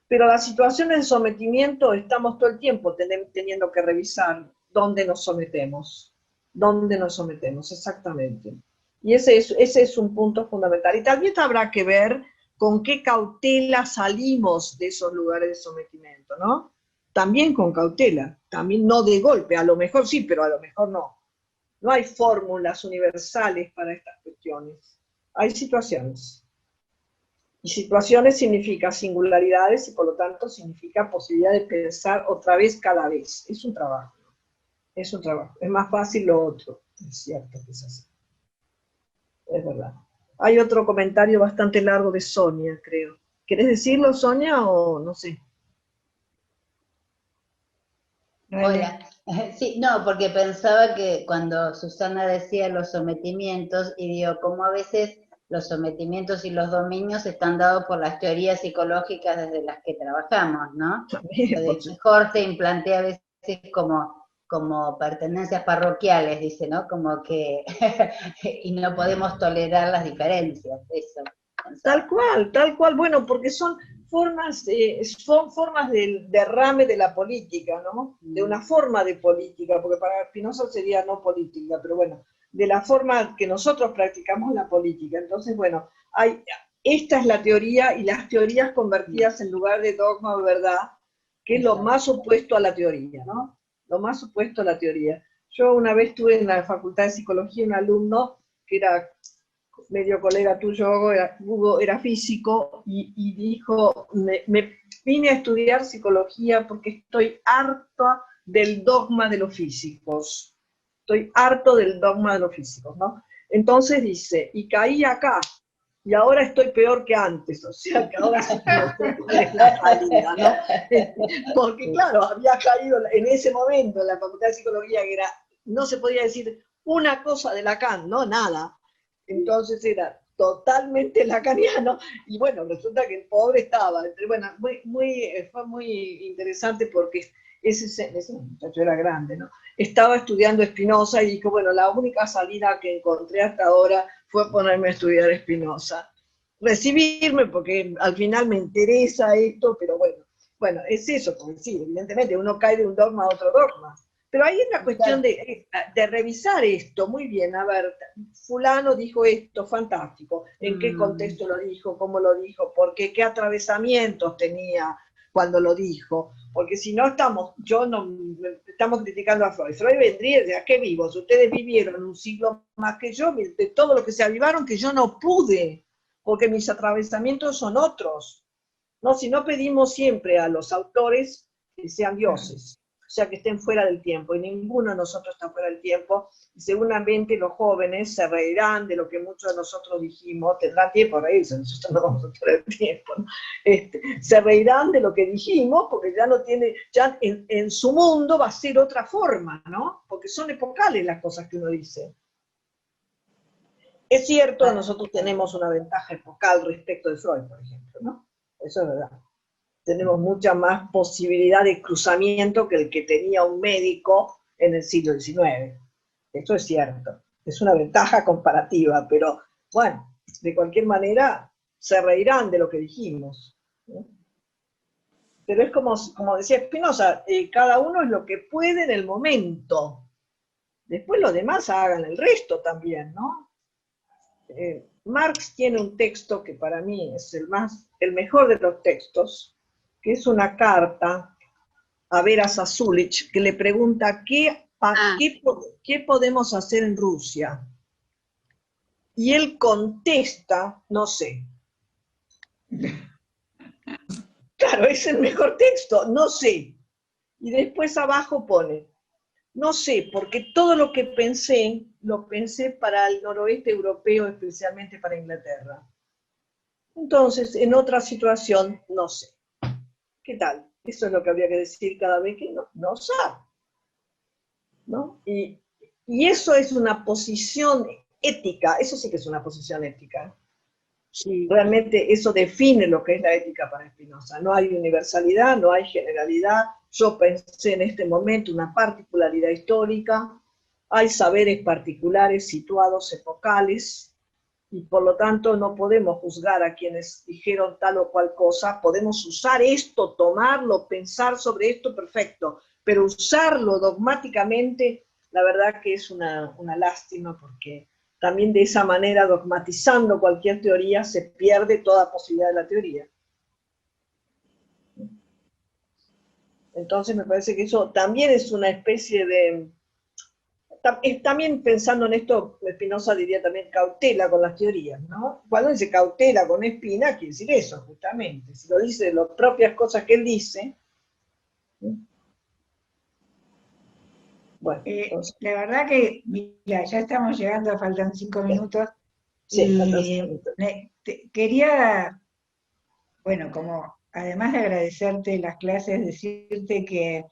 Pero las situaciones de sometimiento estamos todo el tiempo teniendo que revisar dónde nos sometemos exactamente. Y ese es un punto fundamental. Y también habrá que ver con qué cautela salimos de esos lugares de sometimiento, ¿no? También con cautela, también no de golpe, a lo mejor sí, pero a lo mejor no. No hay fórmulas universales para estas cuestiones. Hay situaciones. Y situaciones significa singularidades y por lo tanto significa posibilidad de pensar otra vez cada vez. Es un trabajo. Es un trabajo. Es más fácil lo otro. Es cierto que es así. Es verdad. Hay otro comentario bastante largo de Sonia, creo. ¿Querés decirlo, Sonia, o no sé? Hola. Sí, no, porque pensaba que cuando Susana decía los sometimientos, y digo, como a veces los sometimientos y los dominios están dados por las teorías psicológicas desde las que trabajamos, ¿no? Lo de Horstein plantea a veces como pertenencias parroquiales, dice, ¿no? Como que, y no podemos tolerar las diferencias, eso. Tal cual, bueno, porque son formas del derrame de la política, ¿no? De una forma de política, porque para Spinoza sería no política, pero bueno, de la forma que nosotros practicamos la política. Entonces, bueno, esta es la teoría, y las teorías convertidas en lugar de dogma o verdad, que es lo más opuesto a la teoría, ¿no? Lo más opuesto a la teoría. Yo una vez tuve en la Facultad de Psicología un alumno que era medio colega tuyo, Hugo, era físico, y dijo, me vine a estudiar psicología porque estoy harto del dogma de los físicos. Estoy harto del dogma de los físicos, ¿no? Entonces dice, y caí acá, y ahora estoy peor que antes, o sea, que ahora sí que no sé cuál es la salida, ¿no? Porque claro, había caído en ese momento en la Facultad de Psicología, que era, no se podía decir una cosa de Lacan, no, nada. Entonces era totalmente lacaniano, y bueno, resulta que el pobre estaba, bueno, fue muy interesante porque ese muchacho era grande, ¿no? Estaba estudiando Spinoza y dijo, bueno, la única salida que encontré hasta ahora fue ponerme a estudiar Spinoza. Recibirme, porque al final me interesa esto, pero bueno, es eso, porque sí, evidentemente uno cae de un dogma a otro dogma. Pero hay una cuestión de revisar esto, muy bien, a ver, fulano dijo esto, fantástico, ¿en qué contexto lo dijo, cómo lo dijo, porque qué atravesamientos tenía cuando lo dijo? Porque si no estamos criticando a Freud. Freud vendría de ¿a qué vivos? Ustedes vivieron un siglo más que yo, de todo lo que se avivaron que yo no pude, porque mis atravesamientos son otros. No, si no pedimos siempre a los autores que sean dioses. O sea, que estén fuera del tiempo, y ninguno de nosotros está fuera del tiempo, y seguramente los jóvenes se reirán de lo que muchos de nosotros dijimos, tendrán tiempo de reírse, nosotros no vamos a tener tiempo, ¿no? Se reirán de lo que dijimos, porque ya no tiene, ya en su mundo va a ser otra forma, ¿no? Porque son epocales las cosas que uno dice. Es cierto, nosotros tenemos una ventaja epocal respecto de Freud, por ejemplo, ¿no? Eso es verdad. Tenemos mucha más posibilidad de cruzamiento que el que tenía un médico en el siglo XIX. Esto es cierto. Es una ventaja comparativa, pero bueno, de cualquier manera se reirán de lo que dijimos. Pero es como decía Spinoza, cada uno es lo que puede en el momento. Después los demás hagan el resto también, ¿no? Marx tiene un texto que para mí es el mejor de los textos, que es una carta a Vera Sasulich, que le pregunta ¿qué podemos hacer en Rusia? Y él contesta, no sé. Claro, es el mejor texto, no sé. Y después abajo pone, no sé, porque todo lo que pensé, lo pensé para el noroeste europeo, especialmente para Inglaterra. Entonces, en otra situación, no sé. ¿Qué tal? Eso es lo que habría que decir cada vez que no sabe, ¿no? Y eso es una posición ética, eso sí que es una posición ética. Y realmente eso define lo que es la ética para Spinoza. No hay universalidad, no hay generalidad. Yo pensé en este momento una particularidad histórica, hay saberes particulares situados epocales, y por lo tanto no podemos juzgar a quienes dijeron tal o cual cosa. Podemos usar esto, tomarlo, pensar sobre esto, perfecto, pero usarlo dogmáticamente, la verdad que es una lástima, porque también de esa manera, dogmatizando cualquier teoría, se pierde toda posibilidad de la teoría. Entonces me parece que eso también es una especie de... También pensando en esto, Spinoza diría también cautela con las teorías, ¿no? Cuando dice cautela con espina, quiere decir eso, justamente. Si lo dice de las propias cosas que él dice. Bueno, la verdad que, mira, ya estamos llegando, faltan 5 minutos. Sí, y quería bueno, como además de agradecerte las clases, decirte que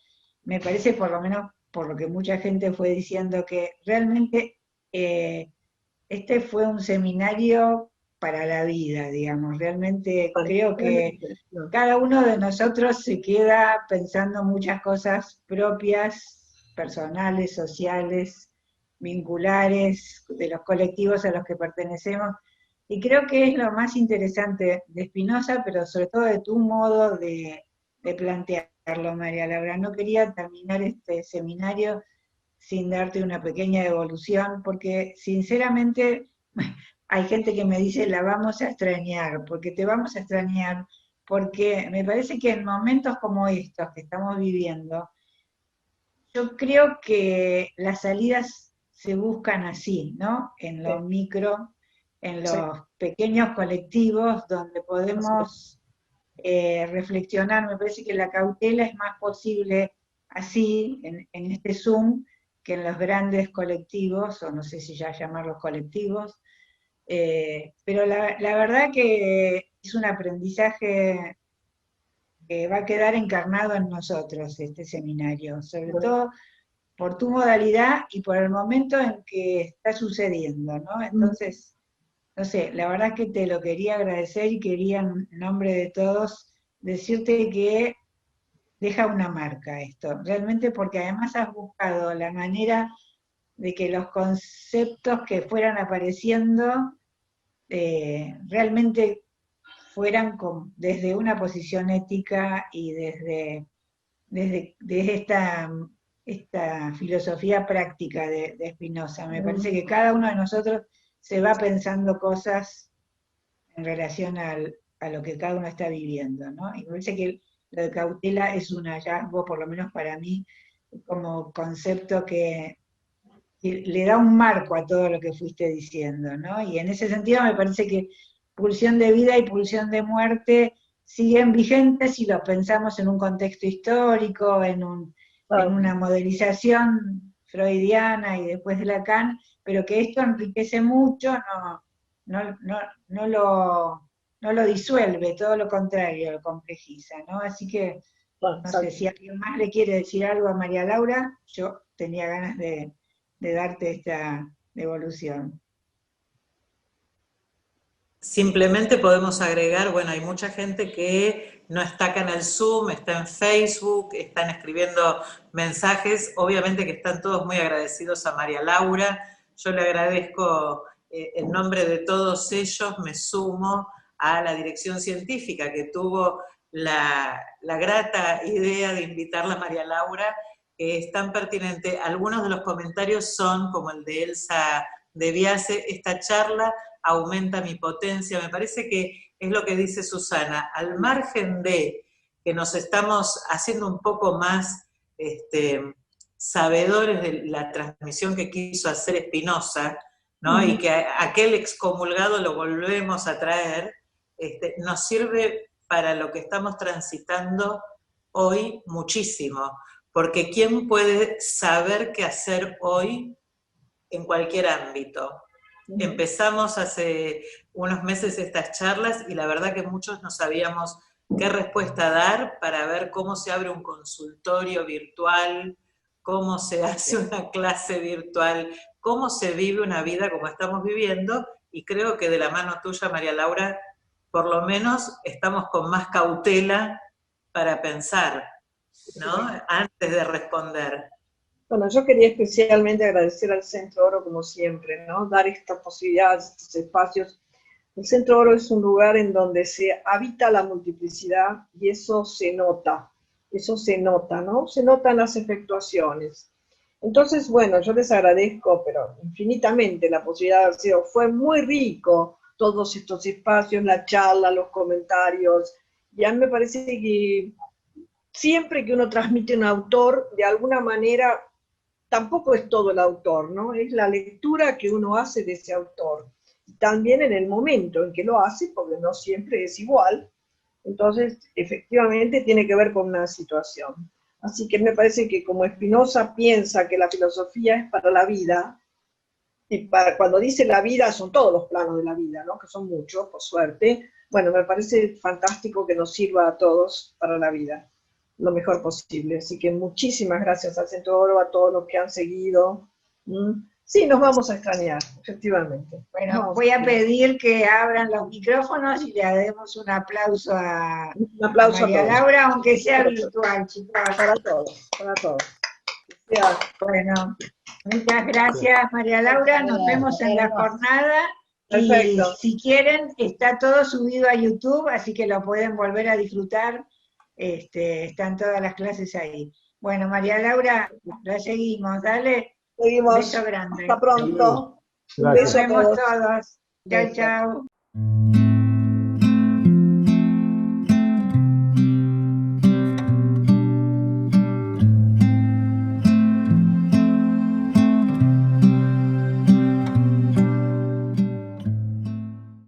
me parece, por lo menos por lo que mucha gente fue diciendo, que realmente este fue un seminario para la vida, digamos. Realmente creo que cada uno de nosotros se queda pensando muchas cosas propias, personales, sociales, vinculares, de los colectivos a los que pertenecemos. Y creo que es lo más interesante de Spinoza, pero sobre todo de tu modo de plantearlo, María Laura. No quería terminar este seminario sin darte una pequeña devolución, porque sinceramente hay gente que me dice, la vamos a extrañar, porque te vamos a extrañar, porque me parece que en momentos como estos que estamos viviendo, yo creo que las salidas se buscan así, ¿no? En lo micro, en los pequeños colectivos donde podemos reflexionar. Me parece que la cautela es más posible así, en este Zoom, que en los grandes colectivos, o no sé si ya llamarlos colectivos, pero la verdad que es un aprendizaje que va a quedar encarnado en nosotros, este seminario, sobre todo por tu modalidad y por el momento en que está sucediendo, ¿no? Entonces, no sé, la verdad que te lo quería agradecer y quería en nombre de todos decirte que deja una marca esto, realmente, porque además has buscado la manera de que los conceptos que fueran apareciendo realmente fueran desde una posición ética y desde esta filosofía práctica de Spinoza. Me parece que cada uno de nosotros se va pensando cosas en relación a lo que cada uno está viviendo, ¿no? Y me parece que lo de cautela es un hallazgo, por lo menos para mí, como concepto que le da un marco a todo lo que fuiste diciendo, ¿no? Y en ese sentido me parece que pulsión de vida y pulsión de muerte siguen vigentes si los pensamos en un contexto histórico, en una modelización freudiana y después de Lacan, pero que esto enriquece mucho, no lo disuelve, todo lo contrario, lo complejiza, ¿no? Así que, no sé, si alguien más le quiere decir algo a María Laura, yo tenía ganas de darte esta devolución. Simplemente podemos agregar, bueno, hay mucha gente que no está acá en el Zoom, está en Facebook, están escribiendo mensajes, obviamente que están todos muy agradecidos a María Laura. Yo le agradezco en nombre de todos ellos, me sumo a la dirección científica que tuvo la grata idea de invitarla a María Laura, que es tan pertinente. Algunos de los comentarios son, como el de Elsa de Biase, esta charla aumenta mi potencia. Me parece que es lo que dice Susana, al margen de que nos estamos haciendo un poco más sabedores de la transmisión que quiso hacer Spinoza, ¿no? Y que aquel excomulgado lo volvemos a traer, nos sirve para lo que estamos transitando hoy muchísimo, porque ¿quién puede saber qué hacer hoy en cualquier ámbito? Empezamos hace unos meses estas charlas y la verdad que muchos no sabíamos qué respuesta dar para ver cómo se abre un consultorio virtual, cómo se hace una clase virtual, cómo se vive una vida como estamos viviendo, y creo que de la mano tuya, María Laura, por lo menos estamos con más cautela para pensar, ¿no? Antes de responder. Bueno, yo quería especialmente agradecer al Centro Oro, como siempre, ¿no? Dar esta posibilidad, estos espacios. El Centro Oro es un lugar en donde se habita la multiplicidad y eso se nota, ¿no? Se notan las efectuaciones. Entonces, bueno, yo les agradezco, pero infinitamente, la posibilidad de haber sido. Fue muy rico todos estos espacios, la charla, los comentarios, y a mí me parece que siempre que uno transmite un autor, de alguna manera, tampoco es todo el autor, ¿no? Es la lectura que uno hace de ese autor. También en el momento en que lo hace, porque no siempre es igual. Entonces, efectivamente, tiene que ver con una situación. Así que me parece que como Spinoza piensa que la filosofía es para la vida, y cuando dice la vida son todos los planos de la vida, ¿no? Que son muchos, por suerte, Bueno, me parece fantástico que nos sirva a todos para la vida, lo mejor posible. Así que muchísimas gracias al Centro Oro, a todos los que han seguido. Sí, nos vamos a extrañar, efectivamente. Bueno, voy a pedir que abran los micrófonos y le demos un aplauso a María Laura, aunque sea virtual, chicos. Para todos, para todos. Bueno, muchas gracias, María Laura. Nos vemos en la jornada. Perfecto. Y si quieren, está todo subido a YouTube, así que lo pueden volver a disfrutar. Están todas las clases ahí. Bueno, María Laura, la seguimos. Dale. Seguimos. Beso grande. Hasta pronto. Gracias. Nos vemos todos. Chao, chao.